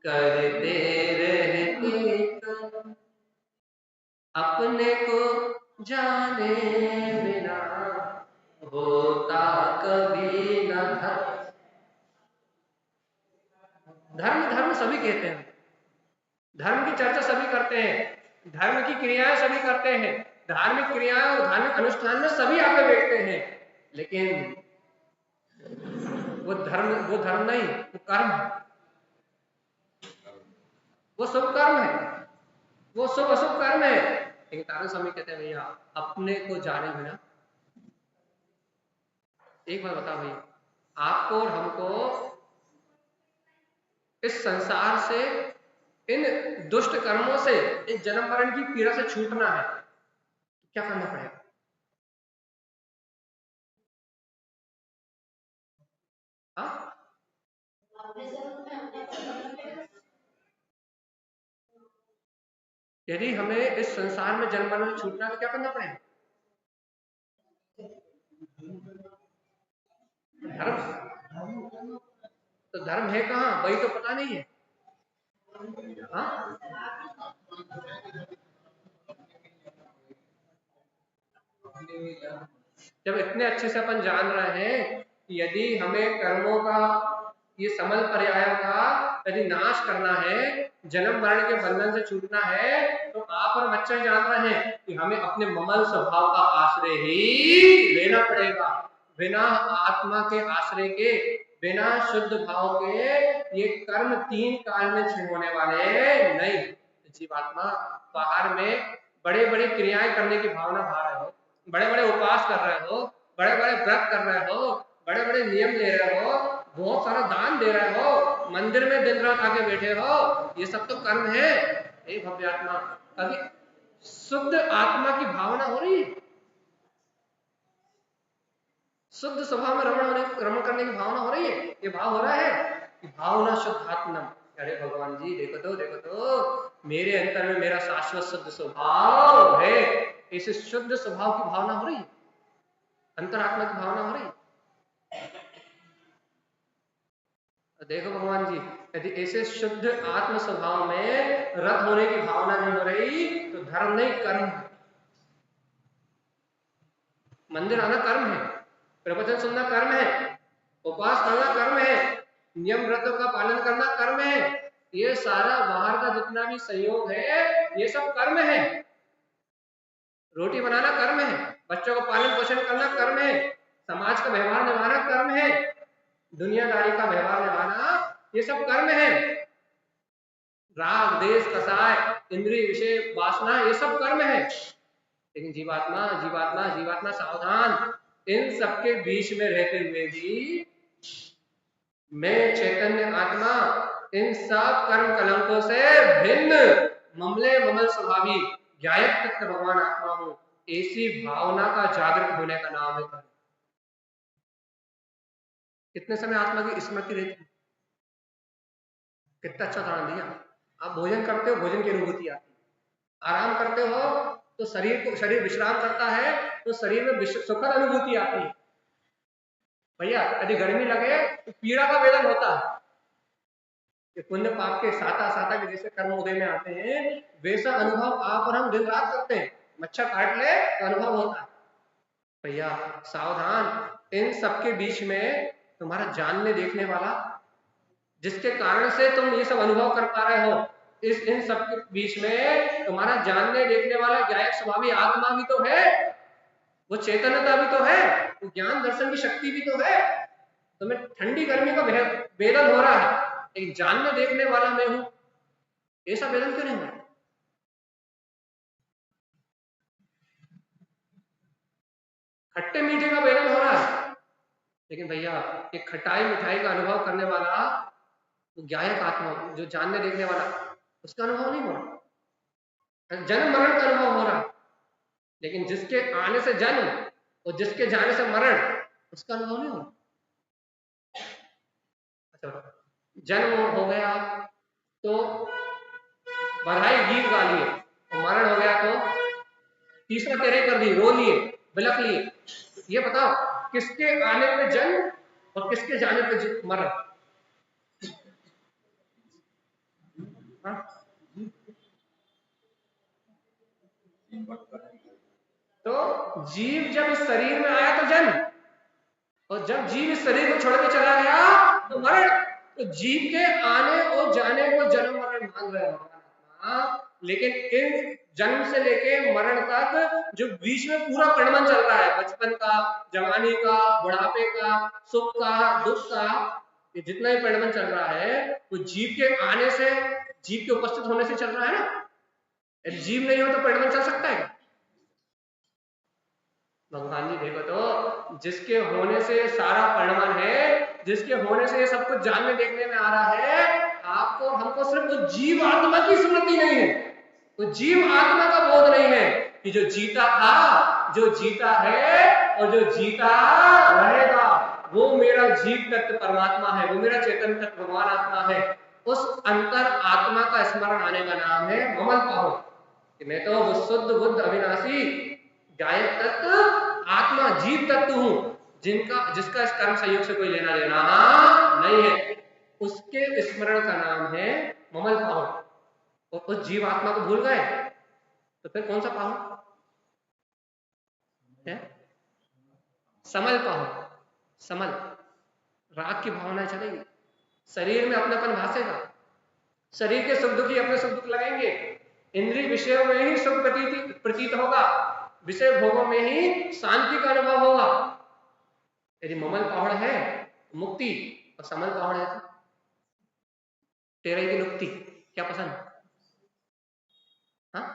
करते रहते कर्म, अपने को जाने बिना होता कभी न धर्म। धर्म धर्म सभी कहते हैं, धर्म की चर्चा सभी करते हैं, धर्म की क्रियाएं सभी करते हैं, धार्मिक क्रियाएं और धार्मिक अनुष्ठान में सभी आगे बैठते हैं, लेकिन वो धर्म नहीं, वो कर्म है, वो शुभ कर्म है, वो शुभ अशुभ कर्म है। लेकिन तारण स्वामी कहते हैं भैया अपने को जाने बिना, एक बात बता भैया, आपको और हमको इस संसार से, इन दुष्ट कर्मों से, इस जन्म मरण की पीड़ा से छूटना है, क्या करना पड़ेगा? हाँ? यदि हमें इस संसार में जन्म मरण से छूटना तो क्या करना पड़ेगा? धर्म। तो धर्म है कहाँ, वही तो पता नहीं है। हाँ? जब इतने अच्छे से अपन जान रहे हैं कि यदि हमें कर्मों का, ये समल पर्यायों का यदि नाश करना है, जन्म मरण के बंधन से छूटना है, तो आप और बच्चे जान रहे हैं कि हमें अपने ममल स्वभाव का आश्रय ही लेना पड़ेगा। बिना आत्मा के आश्रय के, बिना शुद्ध भाव के ये कर्म तीन काल में क्षीण होने वाले नहीं। जीवात्मा बाहर में बड़े बड़े क्रियाएं करने की भावना भा रहे हो, बड़े बड़े उपास कर रहे हो, बड़े बड़े व्रत कर रहे हो, बड़े बड़े नियम ले रहे हो, बहुत सारा दान दे रहे हो, मंदिर में दिन रात आके बैठे हो, ये सब तो कर्म है। हे भव्य आत्मा, अभी शुद्ध आत्मा की भावना हो रही है, शुद्ध स्वभाव में रमण करने की भावना हो रही है, ये भाव हो रहा है कि भावना शुद्ध आत्मा। अरे भगवान जी देखो तो मेरे अंतर में मेरा शाश्वत शुद्ध स्वभाव है, इस शुद्ध स्वभाव की भावना हो रही है, अंतरात्मा की भावना हो रही है। देखो भगवान जी, यदि ऐसे शुद्ध आत्म स्वभाव में रत होने की भावना नहीं हो रही तो धर्म नहीं कर्म है। मंदिर आना कर्म है, प्रवचन सुनना कर्म है, उपवास करना कर्म है, नियम व्रतों का पालन करना कर्म है, ये सारा बाहर का जितना भी संयोग है ये सब कर्म है। रोटी बनाना कर्म है, बच्चों को पालन पोषण करना कर्म है, समाज का व्यवहार निभाना कर्म है, दुनियादारी का व्यवहार निभाना ये सब कर्म है, राग देश कसाय इंद्रिय विषय वासना ये सब कर्म है। लेकिन जीवात्मा जीवात्मा जीवात्मा सावधान, इन सबके बीच में रहते हुए भी मैं चैतन्य आत्मा इन सब कर्म कलंकों से भिन्न ममले ममल स्वभावी ज्ञायक तत्व भगवान आत्मा हूं। ऐसी भावना का जागृत होने का नाम है कर्म। कितने समय आत्मा की स्मृति रहती है? कितना अच्छा उदाहरण दिया। आप भोजन करते हो, भोजन की अनुभूति आती है। आराम करते हो तो शरीर विश्राम करता है तो शरीर में सुखद अनुभूति आती है। भैया यदि गर्मी लगे तो पीड़ा का वेदन होता है। कि पुण्य पाप के साता साता के जैसे कर्म उदय में आते हैं, वैसा अनुभव आप और हम दिन रात करते हैं। मच्छर काट ले तो अनुभव होता है। भैया सावधान, इन सबके बीच में तुम्हारा जानने देखने वाला, जिसके कारण से तुम ये सब अनुभव कर पा रहे हो, इन सब के बीच में तुम्हारा जानने देखने वाला ज्ञायक स्वभावी आत्मा भी तो है, वो चैतन्यता भी तो है, वो ज्ञान दर्शन की शक्ति भी तो है। तुम्हें ठंडी गर्मी का वेदन हो रहा है, एक जानने देखने वाला मैं हूं, ऐसा वेदन क्यों नहीं हो रहा? खट्टे मीठे का वेदन हो रहा है, लेकिन भैया एक खटाई मिठाई का अनुभव करने वाला वो ज्ञायक आत्मा, जो जानने देखने वाला, उसका अनुभव नहीं हो रहा। जन्म मरण का अनुभव हो रहा, लेकिन जिसके आने से जन्म और जिसके जाने से मरण, उसका अनुभव नहीं हो रहा। अच्छा, जन्म हो गया तो बधाई गीत गा लिए, और मरण हो गया तो तीसरा तेरे कर दी, रो लिए, बिलक लिए। ये बताओ किसके आने पे जन्म और किसके जाने पे मरण? तो जीव जब इस शरीर में आया तो जन्म, और जब जीव इस शरीर को छोड़ के चला गया तो मरण। तो जीव के आने और जाने को जन्म मरण मान रहे हो, लेकिन इन जन्म से लेके मरण तक जो बीच में पूरा परिणमन चल रहा है, बचपन का, जवानी का, बुढ़ापे का, सुख का, दुख का, ये जितना भी परिणमन चल रहा है वो जीव के आने से, जीव के उपस्थित होने से चल रहा है ना। जीव नहीं हो तो परिणमन चल सकता है? भगवान जी देखो तो जिसके होने से सारा परिणमन है, जिसके होने से ये सब कुछ जानने देखने में आ रहा है, आपको हमको सिर्फ वो जीव आत्मा की स्मृति नहीं है, वो जीव आत्मा का बोध नहीं है कि जो जीता था, जो जीता है और जो जीता रहेगा, वो मेरा जीव तत्व परमात्मा है, वो मेरा चेतन तत्व भगवान आत्मा है। उस अंतर आत्मा का स्मरण आने का नाम है ममल पाहो, कि मैं तो वो शुद्ध बुद्ध अविनाशी गायक तत्व आत्मा जीव तत्व हूं, जिसका इस कर्म संयोग से कोई लेना देना नहीं है। उसके स्मरण का नाम है ममल पाहो। और उस जीव आत्मा को भूल गए तो फिर कौन सा पाहो है? समल पाहो। समल, राग की भावना चलेगी, शरीर में अपनापन भासेगा, शरीर के सुख दुखी अपने सुख दुख लगेंगे, इंद्रिय विषयों में ही सुख प्रतीत होगा, विषय भोगों में ही शांति का अनुभव होगा। यदि ममल पहाड़ है मुक्ति, और समल पहाड़ है तो तेरे की नुक्ति, क्या पसंद? हाँ,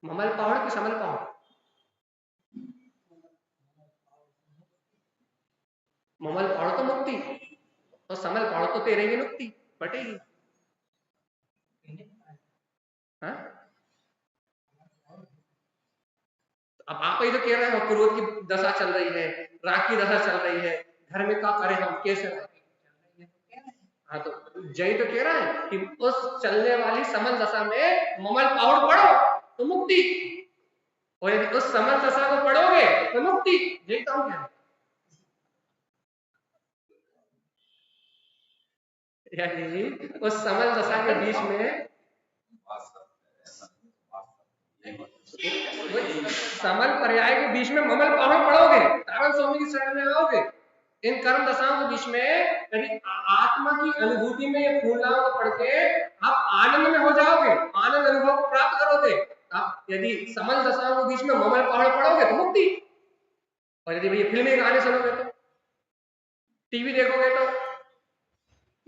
ममल पहाड़ कि समल पहाड़? ममल पहाड़ तो मुक्ति, और समल पहाड़ तो तेरे की नुक्ति बटेगी। हाँ? अब आप ही तो कह रहे हो क्रोध की दशा चल रही है, राग की दशा चल रही है, घर में क्या करें हम, कैसे रहे? हाँ, तो जय तो कह रहा है कि उस चलने वाली समल दशा में ममल पाउड पढ़ो तो मुक्ति, और यदि उस समल दशा को पढ़ोगे तो मुक्ति। जय तो हम कह रहे यानी उस समल दशा के बीच में, समल पर्याय के बीच में ममल पाहुड़ पढ़ोगे, तारण स्वामी की शरण में आओगे, इन कर्म दशाओं के बीच में यदि आत्मा की अनुभूति में ये फूलनाओं को पढ़ के आप आनंद में हो जाओगे, आनंद अनुभव को प्राप्त करोगे। आप यदि समल दशाओं के बीच में ममल पहाड़ पढ़ोगे तो मुक्ति, और यदि भैया फिल्मी गाने सुनोगे तो, टीवी देखोगे तो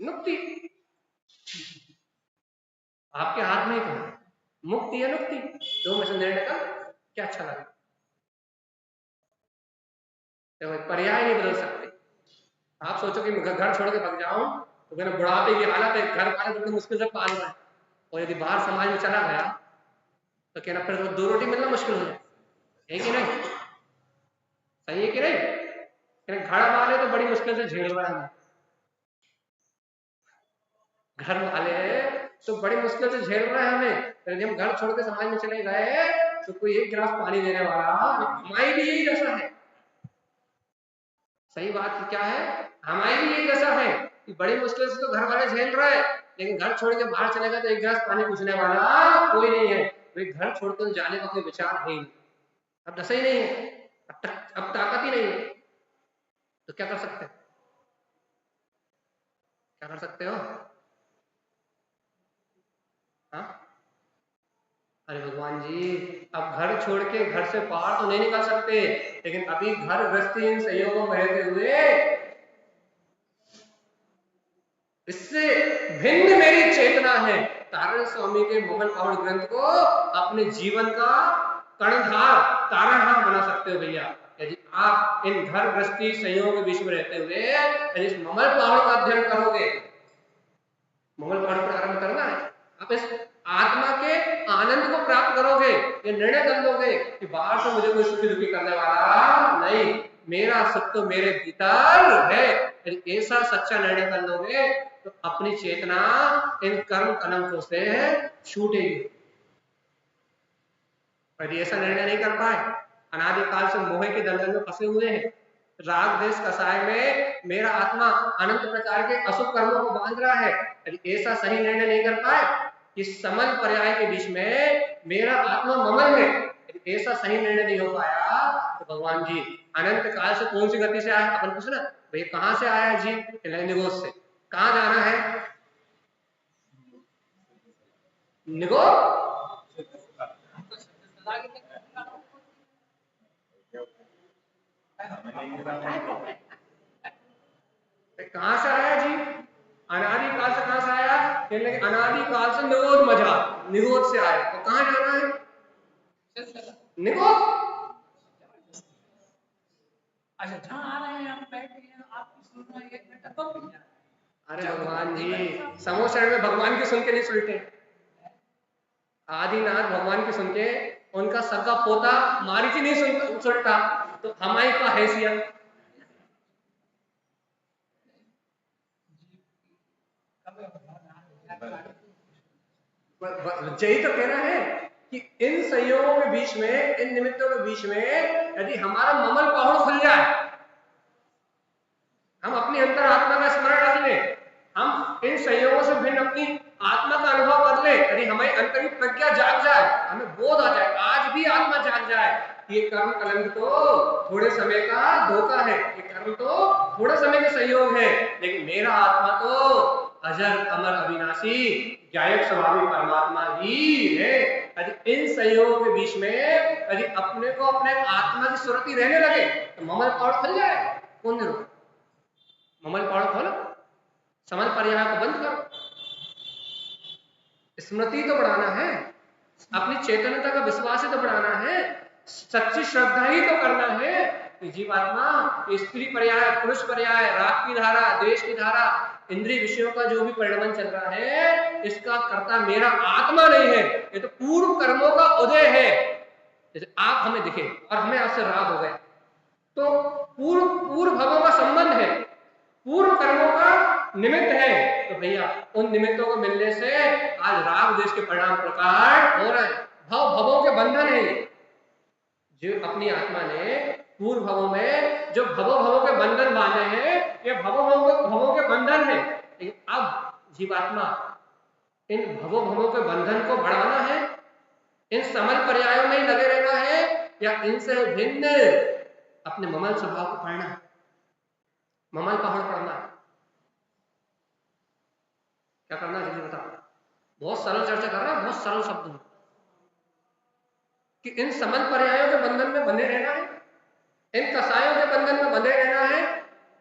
मुक्ति। आपके हाथ में ही तो मुक्ति है, नुक्ति, दो में से निर्णय कर क्या अच्छा लगे। देखो पर्याय नहीं बदल सकते। आप सोचो कि मैं घर छोड़ के भाग जाऊं तो कहना बुढ़ापे की हालत है, घर वाले तो बड़ी मुश्किल से पाल रहे हैं, और यदि बाहर समाज में चला गया तो कहना फिर तो 2 रोटी मिलना मुश्किल हो जाए, है कि नहीं? सही है कि नहीं? कहना घर वाले तो बड़ी मुश्किल से झेल रहे हैं, घर वाले तो बड़ी मुश्किल से झेल रहे हैं हमें, फिर हम घर छोड़ के समाज में चले गए तो कोई 1 गिलास पानी देने वाला हमारी भी यही दशा है। सही बात क्या है? हमारी भी यही दशा है कि बड़ी मुश्किल से तो घर वाले झेल रहे हैं, लेकिन घर छोड़ के बाहर चले गए तो 1 गिलास पानी पूछने वाला कोई नहीं है, वे घर छोड़कर जाने का कोई विचार है ही नहीं, अब दशा ही नहीं है, अब ताकत ही नहीं है, तो क्या कर सकते हैं? क्या कर सकते हो? हाँ? अरे भगवान जी, अब घर छोड़ के घर से बाहर तो नहीं निकल सकते, लेकिन अभी घर गृहस्थी इन संयोगों में रहते हुए इससे भिन्न मेरी चेतना है। तारण स्वामी के मोहन पावन ग्रंथ को अपने जीवन का कर्णधार तारणहार बना सकते हो भैया, यदि आप इन घर गृहस्थी संयोगों के बीच में रहते हुए यदि इस मोहन पावन का अध्ययन करोगे, मोहन पावन प्रारंभ करना है, आप इस आत्मा के आनंद को प्राप्त करोगे, ये निर्णय कर लोगे कि बाहर से मुझे कोई सुखी दुखी करने वाला नहीं, मेरा सुख तो मेरे भीतर है। यदि ऐसा सच्चा निर्णय कर लोगे तो अपनी चेतना इन कर्म कलंकों से छूटेगी। यदि ऐसा निर्णय नहीं कर पाए, अनादिकाल से मोह के दलदल में फंसे हुए हैं, राग देश कसाय में मेरा आत्मा अनंत प्रकार के अशुभ कर्मों को बांध रहा है, यदि ऐसा सही निर्णय नहीं कर पाए कि समल पर्याय के बीच में मेरा आत्मा ममल है, यदि ऐसा सही निर्णय नहीं हो पाया तो भगवान जी अनंत काल से कौन सी गति से आया? अपन पूछना भाई कहां से आया जी? निगोद से। कहां जाना है? निगोद कहां से आया जी? अनादिकाल से कहां से आया? कहने लगे अनादिकाल से निगोद मजा, निगोद से आया, तो कहां जाना है? निगोद।
अच्छा जहाँ आ रहे हैं हम बैठे हैं, आपकी सुनना 1 घंटा तो मिल जाए।
अरे भगवान जी, समोसर में भगवान की सुन के नहीं सुलटे, आदिनाथ भगवान की सुन के उनका सगा पोता मारीची नहीं सुलटा, तो हमारी का हैसियत? यही तो कहना है कि इन संयोगों के बीच में, इन निमित्तों के बीच में यदि हमारा ममल पाहुड़ खुल जाए, हम अपनी अंतर आत्मा का स्मरण रख लें, हम इन संयोगों से भिन्न अपनी आत्मा का अनुभव कर ले, यदि हमारी अंतर की प्रज्ञा जाग जाए, हमें बोध आ जाए, आज भी आत्मा जाग जाए, ये कर्म कलंक तो थोड़े समय का धोखा है, ये कर्म तो थोड़े समय के संयोग है, लेकिन मेरा आत्मा तो अजर अमर अविनाशी गायक स्वभावी परमात्मा ही है। यदि इन संयोगों के बीच में यदि अपने को अपने आत्मा की सुरति रहने लगे तो ममल पाड़ खुल जाए। कौन ने रोका? ममल पाड़ खोलो, समल पर्याय को बंद करो, स्मृति तो बढ़ाना है, अपनी चेतनता का विश्वास ही तो बढ़ाना है, सच्ची श्रद्धा ही तो करना है कि जीवात्मा स्त्री पर्याय, पुरुष पर्याय, राग की धारा, द्वेष की धारा, इंद्रिय विषयों का जो भी परिणमन चल रहा है, इसका कर्ता मेरा आत्मा नहीं है, ये तो पूर्व कर्मों का उदय है। जैसे आप हमें दिखे और हमें आपसे राग हो गया, तो पूर्व भवों का संबंध है, पूर्व कर्मों का निमित्त है, तो भैया उन निमित्तों को मिलने से आज राग देश के परिणाम प्रकार हो रहे हैं। भवों के बंधन है, जो अपनी आत्मा ने पूर्व भवों में जो भवों के बंधन बांधे हैं, ये भवों के बंधन है, लेकिन अब जीवात्मा इन भवों के बंधन को बढ़ाना है, इन समल पर्यायों में ही लगे रहना है, या इनसे भिन्न अपने ममल स्वभाव को पढ़ना है, ममल पहाड़ पढ़ना है। क्या करना है जल्दी बताओ? बहुत सरल चर्चा कर रहा है, बहुत सरल शब्द में कि इन समल पर्यायों के बंधन में बंधे रहना है, इन कसायों के बंधन में बंधे रहना है,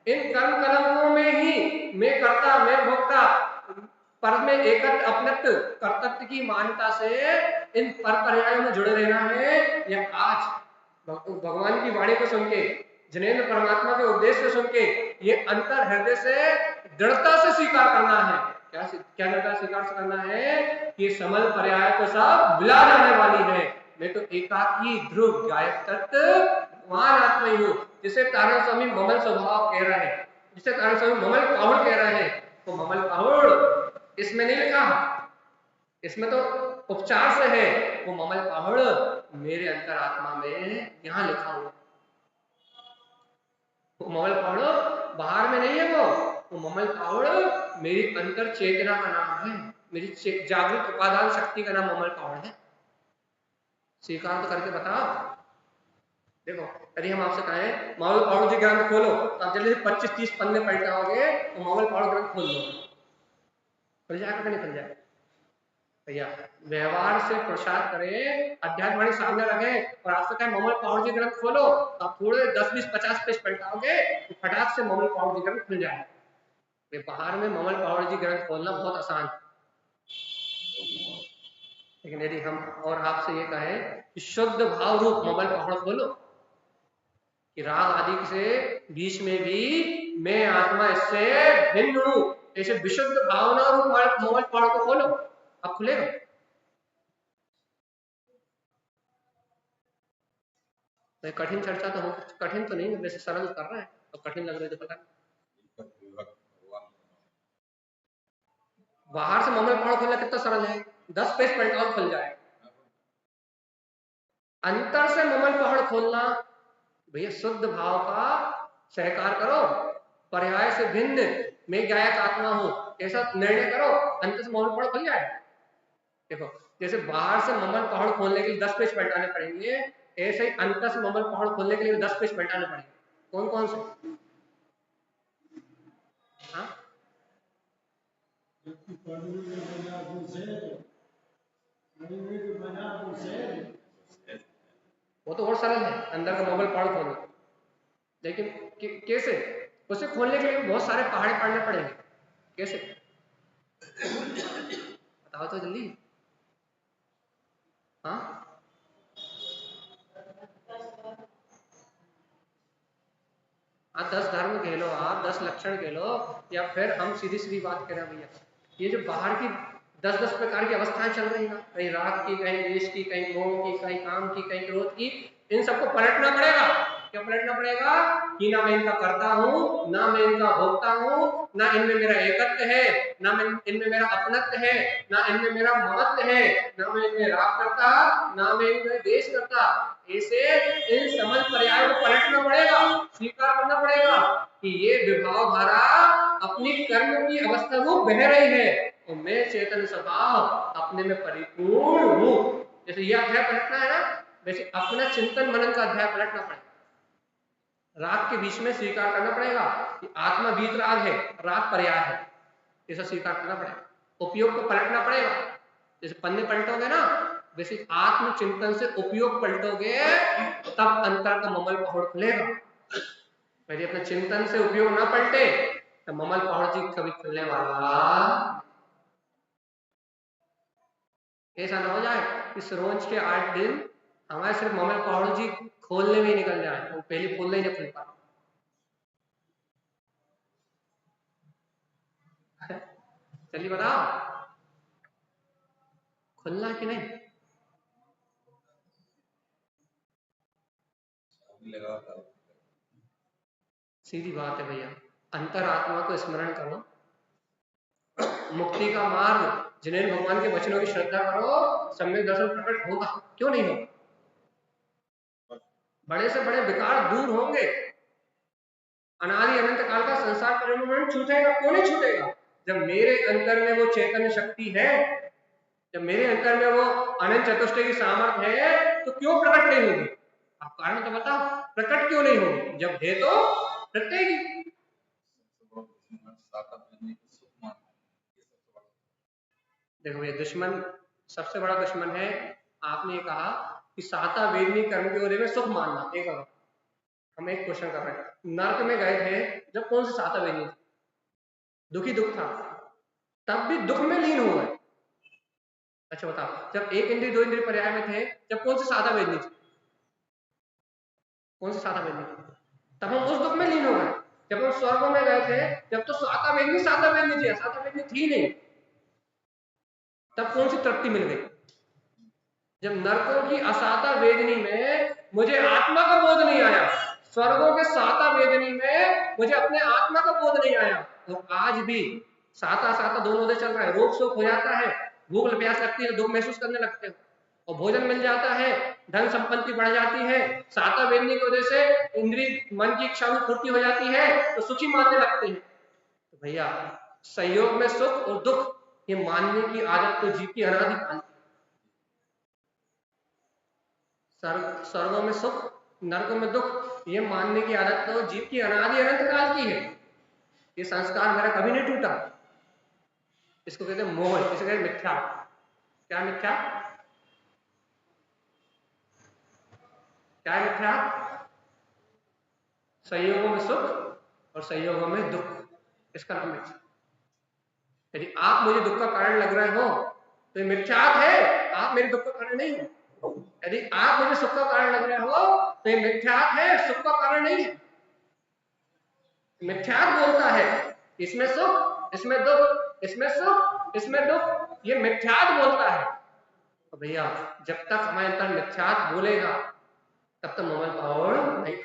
इन कर्म कलंकों में ही मैं कर्ता मैं भोक्ता पर में एकत्र अपनत्व कर्तव्य की मान्यता से इन पर पर्यायों में जुड़े रहना है, या आज भगवान की वाणी को सुन के जिनेंद्र परमात्मा के उपदेश से सुन के ये अंतर हृदय से दृढ़ता से स्वीकार करना है। क्या दृढ़ता स्वीकार करना है कि समल पर्याय तो सब विला जाने वाली है, मैं तो एकाकी ध्रुव गायक तत्व भगवान आत्मा ही हूँ। जिसे तारण स्वामी ममल स्वभाव कह रहा है, जिसे तारण स्वामी ममल पाहुड़ कह रहा है, तो ममल पाहुड़ इसमें नहीं लिखा, इसमें तो उपचार से है, वो ममल पाहुड़ मेरे अंतर आत्मा में यहाँ लिखा हुआ। वो ममल पाहुड़ बाहर में नहीं है, वो ममल पाहुड़ मेरी अंतर चेतना का नाम है, मेरी जागृत उपादान शक्ति का नाम ममल पाहुड़ है। स्वीकार तो करके बताओ। देखो यदि हम आपसे कहें ममल पाहुड़ जी ग्रंथ खोलो, तो आप जल्दी से 25-30 पन्ने पलट आओगे, तो ममल पाहुड़ ग्रंथ खोल लो, खुल जाएगा कि नहीं खुल जाएगा भैया? व्यवहार से प्रसाद करें, अध्यात्म सामने रखें, और आपसे कहें ममल पाहुड़ जी ग्रंथ खोलो, तो आप थोड़े 10-20-50 पेज पलटाओगे तो फटाक से ममल पाहुड़ जी ग्रंथ खुल जाएगा। बाहर में ममल पाहुड़ जी ग्रंथ खोलना बहुत आसान, लेकिन यदि हम और आपसे ये कहें कि शुद्ध भाव रूप ममल पाहुड़ खोलो, कि राग आदि से बीच में भी मैं आत्मा इससे भिन्न हूं, ऐसे विशुद्ध भावना रूप ममल पाहुड़ को खोलो, अब खुलेगा। कठिन चर्चा तो हो, कठिन तो नहीं है वैसे, सरल कर रहे हैं, तो कठिन लग रहा है तो पता। बाहर से ममल पाहुड़ खोलना कितना सरल है, 10 पेज पलटाओ खुल जाए। अंतर से ममल पाहुड़ खोलना भैया, शुद्ध भाव का सहकार करो, पर्याय से भिन्न मैं गायक आत्मा हूं, ऐसा निर्णय करो, अंतर से ममल पाहुड़ खुल जाए। देखो जैसे बाहर से ममल पाहुड़ खोलने के लिए 10 पेज पलटाने पड़ेंगे, ऐसे ही अंतर से ममल पाहुड़ खोलने के लिए 10 पेज पलटाने पड़ेंगे। कौन कौन से? हाँ वो तो और सरल है, अंदर का ममल पाहुड़ खोलना, लेकिन कैसे? उसे खोलने के लिए बहुत सारे पहाड़े पढ़ने पड़ेंगे, कैसे बताओ तो जल्दी। हाँ हाँ 10 धर्म कह लो, आप 10 लक्षण कह लो, या फिर हम सीधी सीधी बात करें भैया, ये जो बाहर की 10-10 प्रकार की अवस्थाएं चल रही ना, कहीं राग की, कहीं द्वेष की, कहीं मोह की, कहीं काम की, कहीं क्रोध की, इन सबको पलटना पड़ेगा। क्या पलटना पड़ेगा कि ना मैं इनका करता हूँ, ना मैं इनका भोगता हूँ, ना इनमें मेरा एकत्व है, ना इनमें मेरा अपनत्व है, ना इनमें मेरा ममत्व है, ना मैं इनमें राग करता, ना मैं इनमें द्वेष करता। ऐसे इन समझ पर्यायों को पलटना पड़ेगा, स्वीकार करना पड़ेगा कि ये विभाव धारा अपनी कर्म की अवस्था को बह रही है, और मैं चेतन स्वभाव अपने में परिपूर्ण हूँ। जैसे यह अध्याय पलटना है ना, वैसे अपना चिंतन मनन का अध्याय पलटना पड़ेगा। राग के बीच में स्वीकार करना पड़ेगा कि आत्मा बीत राग है, राग पर्याय है, ऐसा स्वीकार करना पड़ेगा। उपयोग को पलटना पड़ेगा, जैसे पन्ने पलटोगे ना, वैसे आत्म चिंतन से उपयोग पलटोगे, तब अंतर का ममल पाहुड़ खुलेगा। यदि अपने चिंतन से उपयोग ना पलटे तो ममल पाहुड़ जी कभी खुलने वाला। ऐसा ना हो जाए कि रोज के 8 दिन हमारे सिर्फ ममल पाहुड़ जी खोलने में ही निकल जाए, वो पहले खोलने ही नहीं खुल पा। चलिए बताओ खुलना कि नहीं? सीधी बात है भैया, अंतरात्मा को स्मरण करो, मुक्ति का मार्ग, जिन्हें भगवान के वचनों की श्रद्धा करो, सम्यक दर्शन प्रकट होगा, क्यों नहीं होगा? बड़े से बड़े विकार दूर होंगे, अनादि अनंत काल का संसार परिवर्तन छूटेगा, क्यों नहीं छूटेगा? जब मेरे अंदर में वो चैतन्य शक्ति है, जब मेरे अंदर में वो अनंत चतुष्टय की सामर्थ्य है, तो क्यों प्रकट नहीं होगी? आप कारण तो बताओ, प्रकट क्यों नहीं होगी? जब है तो प्रकटेगी। देखो ये दुश्मन, सबसे बड़ा दुश्मन है, आपने कहा कि साता वेदनी कर्म के बारे में सुख मानना। एक और हम एक क्वेश्चन कर रहे हैं, नर्क में गए थे जब कौन सी साता वेदनी थी? दुखी दुख था, तब भी दुख में लीन हो गए। अच्छा बताओ, जब एक इंद्रिय 2 इंद्रिय पर्याय में थे, जब कौन सी साता वेदनी थी? कौन सी साता वेदनी थी? तब हम उस दुख में लीन हो गए। जब हम स्वर्गों में गए थे, जब तो साता वेदनी थी, साता वेदनी थी नहीं, तब कौन सी तृप्ति मिल गई? जब नरकों की असाता वेदनी में मुझे आत्मा का बोध नहीं आया, स्वर्गों के साता वेदनी में मुझे अपने आत्मा का बोध नहीं आया, तो आज भी साता साता दोनों दे चल रहा है। रोग शोक हो जाता है, भूख प्यास लगती है, दुख महसूस करने लगते हो, और भोजन मिल जाता है, धन संपत्ति बढ़ जाती है, साता वेदनी की वजह से इंद्रिय मन की इच्छा में पूर्ति हो जाती है, तो सुखी मानने लगते हैं। तो भैया संयोग में सुख और दुख ये मानने की आदत तो जीव की अनादि काल की। स्वर्गों में सुख, नरकों में दुख, ये मानने की आदत तो जीव की अनादि अनंत काल की है। ये संस्कार मेरा कभी नहीं टूटा। इसको कहते हैं मोह, इसे कहते हैं मिथ्या। क्या मिथ्या? क्या है मिथ्या? संयोगों में सुख और संयोगों में दुख, इसका नाम मिथ्या। यदि आप मुझे दुख का कारण लग रहे हो तो ये मिथ्यात्व है, आप मेरे दुख का कारण नहीं हो। यदि आप मुझे सुख का कारण लग रहे हो तो ये मिथ्यात्व है, सुख का कारण नहीं है। मिथ्यात्व बोलता है इसमें सुख, इसमें दुख, इसमें सुख, इसमें दुख, ये मिथ्यात्व बोलता है। तो भैया जब तक हमारे अंदर मिथ्यात्व बोलेगा तब तक मोबाइल पावर नहीं।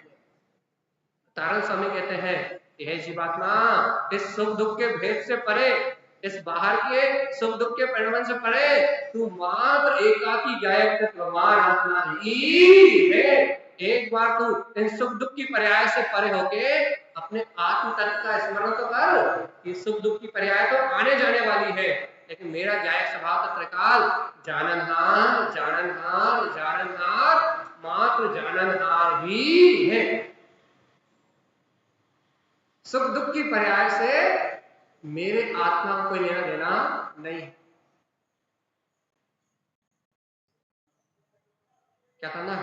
तारण स्वामी कहते हैं कि हे जीवात्मा, इस सुख दुख के भेद से परे, इस बाहर के सुख दुख के परिणाम से परे, तू मात्र एकाकी गायक तत्ववान आत्मा ही है। एक बार तू इन सुख दुख की पर्याय से परे होके अपने आत्म तत्व का स्मरण तो कर कि सुख दुख की पर्याय तो आने जाने वाली है, लेकिन मेरा गायक स्वभाव तो त्रिकाल जाननहार जाननहार जाननहार मात्र जाननहार ही है। सुख दुख की पर्याय से मेरे आत्मा को कोई लेना देना नहीं। क्या करना?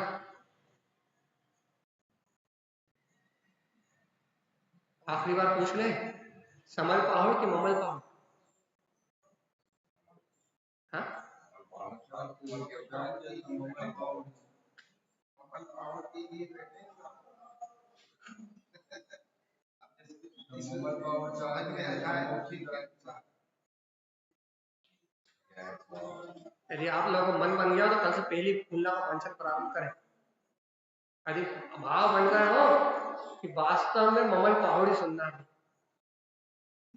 आखिरी बार पूछ ले, समल पाहुड़ कि ममल पाहुड़? हाँ? यदि आप लोगों को मन बन गया तो कल से पहली खुला का वांछन प्रारंभ करें। यदि भाव बन गए हो कि वास्तव में ममल पाहुड़ी सुनना है,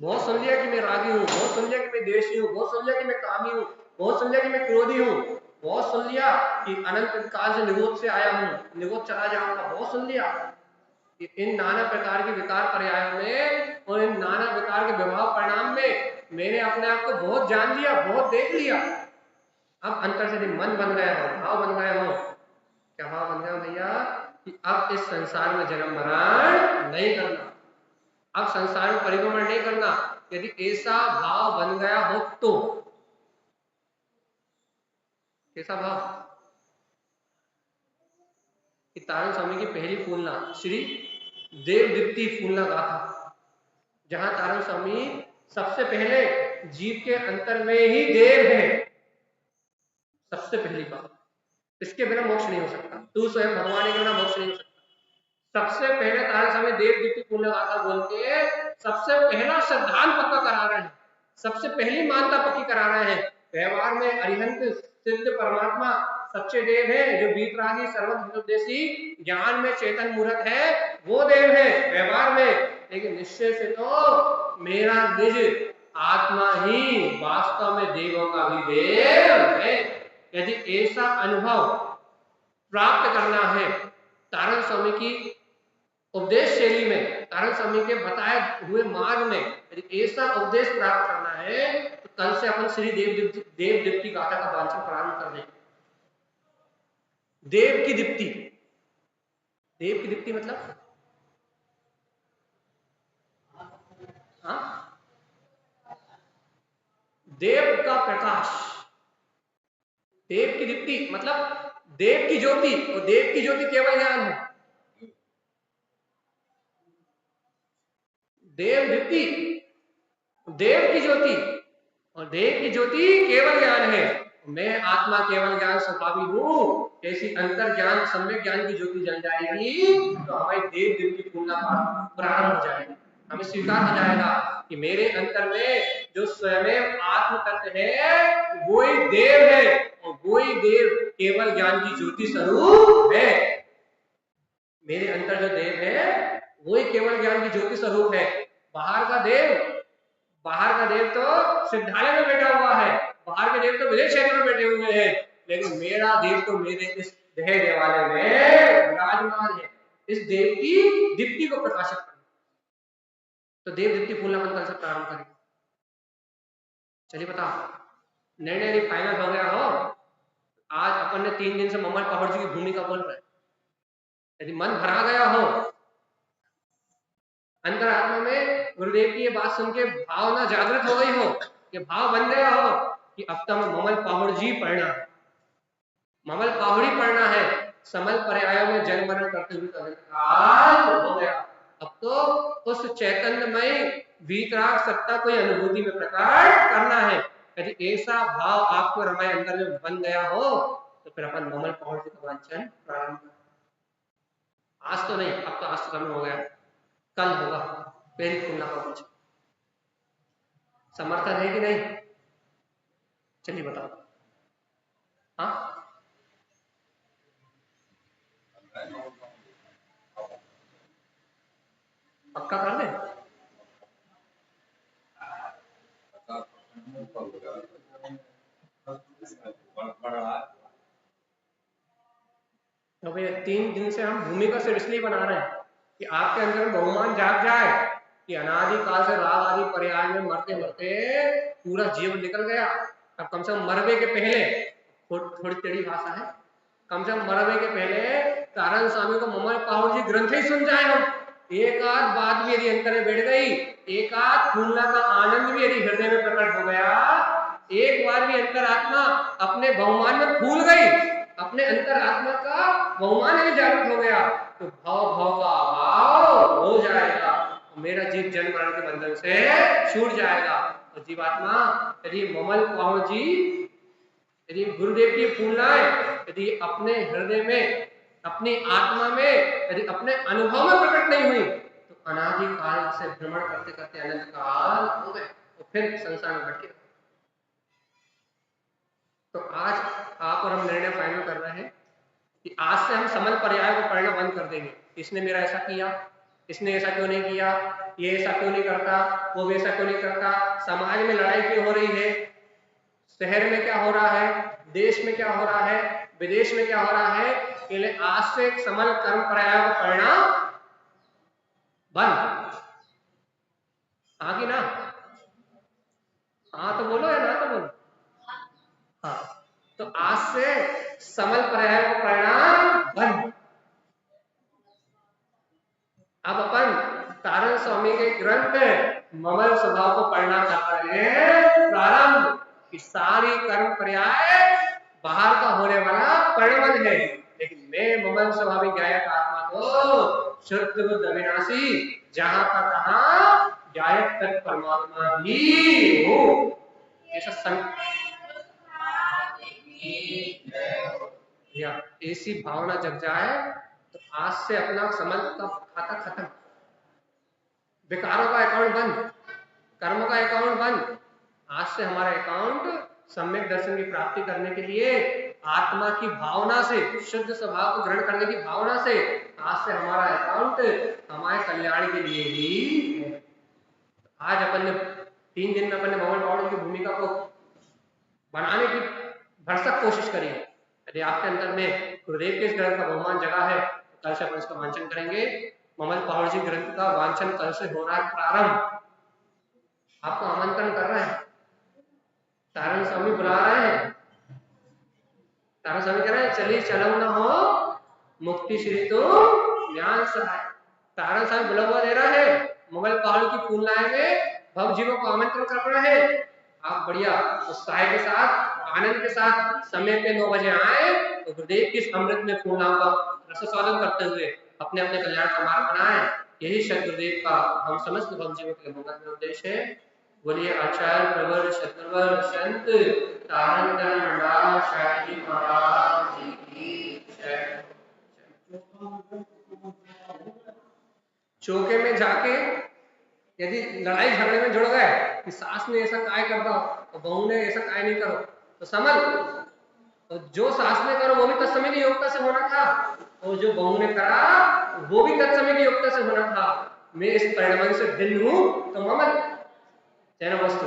बहुत सुन लिया कि मैं रागी हूँ, बहुत सुन लिया कि मैं देशी हूँ, बहुत सुन लिया कि मैं कामी हूँ, बहुत सुन लिया कि मैं क्रोधी हूँ, बहुत सुन लिया कि अनंत काल से निगोद से आया हूँ, निगोद चला जाऊंगा, बहुत सुन लिया। इन नाना प्रकार के विकार पर्यायों में और इन नाना प्रकार के विभाव परिणाम में मैंने अपने आप को बहुत जान लिया, बहुत देख लिया। अब अंतर से मन बन गया हो, भाव बन गए हो। क्या भाव बन गया भैया? कि अब इस संसार में जन्म मरण नहीं करना, अब संसार में परिभ्रमण नहीं करना। यदि ऐसा भाव बन गया हो तो कैसा भाव? कि तारण स्वामी की पहली फूलना श्री देवदीप्ति फूलना गाथा, जहां तारण स्वामी सबसे पहले जीव के अंतर में ही देव है, सबसे पहली बात। इसके बिना मोक्ष नहीं हो सकता, तू स्वयं भगवान के बिना मोक्ष नहीं हो सकता। सबसे पहले तारण स्वामी देवदीप्ति फूलना गाथा बोल के सबसे पहला श्रद्धांत पक्का करा रहे हैं, सबसे पहली मानता पक्की करा रहे हैं। व्यवहार में अरिहंत सिद्ध परमात्मा सच्चे देव है, जो वीतरागी सर्वोपदेशी ज्ञान में चेतन मूर्त है, वो देव है व्यवहार में। लेकिन निश्चय से तो मेरा निज आत्मा ही वास्तव में देवों का भी देव है। यदि ऐसा अनुभव प्राप्त करना है तारण स्वामी की उपदेश शैली में, तारण स्वामी के बताए हुए मार्ग में, यदि ऐसा उपदेश प्राप्त करना है तो कल से अपन श्री देवदीप्ति गाथा का वांछन प्रारंभ कर दें। देव की दीप्ति, देव की दीप्ति मतलब हाँ, देव का प्रकाश, देव की दीप्ति मतलब देव की ज्योति, और देव की ज्योति केवल ज्ञान है। देव दीप्ति, देव की ज्योति, और देव की ज्योति केवल ज्ञान है। मैं आत्मा केवल ज्ञान स्वभावी हूँ, ऐसी अंतर ज्ञान सम्यक ज्ञान की ज्योति जल जाएगी तो हमारी देव दिल की पूर्णता प्रारंभ हो जाएगी। हमें स्वीकार हो जाएगा कि मेरे अंतर में जो स्वयं आत्म तत्व है वो ही देव है और वो ही देव केवल ज्ञान की ज्योति स्वरूप है। मेरे अंतर जो देव है वो ही केवल ज्ञान की ज्योति स्वरूप है। बाहर का देव तो सिद्धालय में बैठा हुआ है, बाहर के देव तो विदेश क्षेत्र में बैठे हुए हैं, लेकिन मेरा देव तो मेरे इस देह देवालय में विराजमान है। इस देव की दीप्ति को प्रकाशित करना, तो देव दीप्ति फूलनापन कल से प्रारंभ करेंगे। चलिए बताओ, निर्णय यदि फाइनल हो गया हो, आज अपन ने 3 दिन से मम्मल पहाड़ जी की भूमिका बोल रहे हैं, यदि मन भरा गया हो, अंतरात्मा में गुरुदेव की ये बात सुन के भावना जागृत हो गई हो, ये भाव बन गया हो कि अब तो हमें ममल पाहुड़ जी पढ़ना है, ममल पाहुड़ी पढ़ना है, समल पर्यायों में जन्म मरण करते हुए काल हो गया। अब तो उस चैतन्यमय वीतराग सत्ता को अनुभूति में प्रकट करना है। यदि ऐसा भाव आपको हमारे अंदर में बन गया हो तो फिर अपन ममल पाहुड़ जी का वांचन प्रारंभ करें। आज तो नहीं, अब तो आज तो कम हो गया, कल होगा प्रेरित खुलना का कुछ समर्थन है कि नहीं? चलिए बताओ। हाँ पक्का कर ले। तो भैया 3 दिन से हम भूमिका से इसलिए बना रहे हैं कि आपके अंदर बहुमान जाग जाए कि अनादि काल से राग आदि पर्याय में मरते मरते पूरा जीवन निकल गया। अब कम से कम मरवे के पहले, थोड़ी टेढ़ी भाषा है, कम से कम मरवे के पहले कारण स्वामी को ममल पाहुड़ जी ग्रंथ ही सुन जाए हम। एक आध बात भी यदि अंतर में बैठ गई, एक आध फूलना का आनंद भी यदि हृदय में प्रकट हो गया, एक बार भी अंतरात्मा अपने बहुमान में फूल गई, अपने अंतरात्मा का बहुमान में जागृत हो गया तो भाव भाव का अभाव हो जाएगा, मेरा जीव जन्म मरण के बंधन से छूट जाएगा। और जीवात्मा यदि ममल पाहुड़ जी, यदि गुरुदेव की फूलनाएं यदि अपने हृदय में, अपनी आत्मा में, यदि अपने अनुभव में प्रकट नहीं हुई तो अनादि काल से भ्रमण करते करते अनंत काल हो गए तो फिर संसार में भटके। तो आज आप और हम निर्णय फाइनल कर रहे हैं कि आज से हम समल पर्याय को पढ़ना बंद कर देंगे। इसने मेरा ऐसा किया, इसने ऐसा क्यों नहीं किया, ये ऐसा क्यों नहीं करता, वो वैसा क्यों नहीं करता, समाज में लड़ाई क्यों हो रही है, शहर में क्या हो रहा है, देश में क्या हो रहा है, विदेश में क्या हो रहा है, इसलिए आज से समल कर्म पर्याय को पढ़ना बंद। हाँ कि ना? हाँ तो बोलो या ना तो बोलो। हाँ तो आज से समल पर्याय को पढ़ना बंद। अब अपन तारण स्वामी के ग्रंथ ममल स्वभाव को पढ़ना चाहते हैं प्रारंभ कि सारी कर्म पर्याय बाहर का होने वाला परिणमन है, लेकिन मैं ममल स्वभावी गायक आत्मा को शुद्ध बुद्ध अविनाशी जहां का कहा गायक तक परमात्मा ही हो, ऐसा या ऐसी भावना जग जाए तो आज से अपना समल का खाता खत्म, विकारों का अकाउंट बंद, कर्म का अकाउंट बंद। आज से हमारा अकाउंट सम्यक दर्शन की प्राप्ति करने के लिए आत्मा की भावना से, शुद्ध स्वभाव को ग्रहण करने की भावना से आज से हमारा अकाउंट हमारे कल्याण के लिए ही है। आज अपन ने 3 दिन में अपन ने ममल पाहुड़ की भूमिका को बनाने की भरसक कोशिश करी है। यदि आपके अंदर में गुरुदेव के इस ग्रंथ का बहुमान जगह है तो कल से अपन इसका वांचन करेंगे। ममल पाहुड़ जी ग्रंथ का वांचन कल से हो रहा है प्रारंभ। आपको आमंत्रण कर रहे हैं, तारण स्वामी बुला रहे हैं, तारण स्वामी कह रहे हैं चलिए चलो ना हो मुक्ति श्री तो ज्ञान सहाय। तारण स्वामी बुलावा दे रहा है, ममल पाहुड़ की फूलनाएं में भव जीवों को आमंत्रण कर रहे हैं। आप बढ़िया उत्साह के साथ, आनंद के साथ समय पे 9 बजे आए तो गुरुदेव की इस अमृत में फूलनाओं का रसस्वादन करते हुए अपने अपने कल्याण का मार्ग बनाएं। यही सदगुरुदेव का हम समस्त भव जीवों के लिए मंगल में उद्देश्य है। बोलिए आचार्य प्रवर शत्रवर संत तारन मंडा शाही महाराज जी की जय। चौके में जाके यदि लड़ाई झगड़े में जुड़ गए कि सास ने ऐसा काय कर दो और बहू ने ऐसा काय नहीं करो, तो समझ तो जो सास ने करो वो भी तत्समय की योग्यता से होना था और जो बहू ने करा वो भी तत्समय की योग्यता से होना था। मैं इस परिणाम से भिन्न हूं तो ममल तेन वस्तु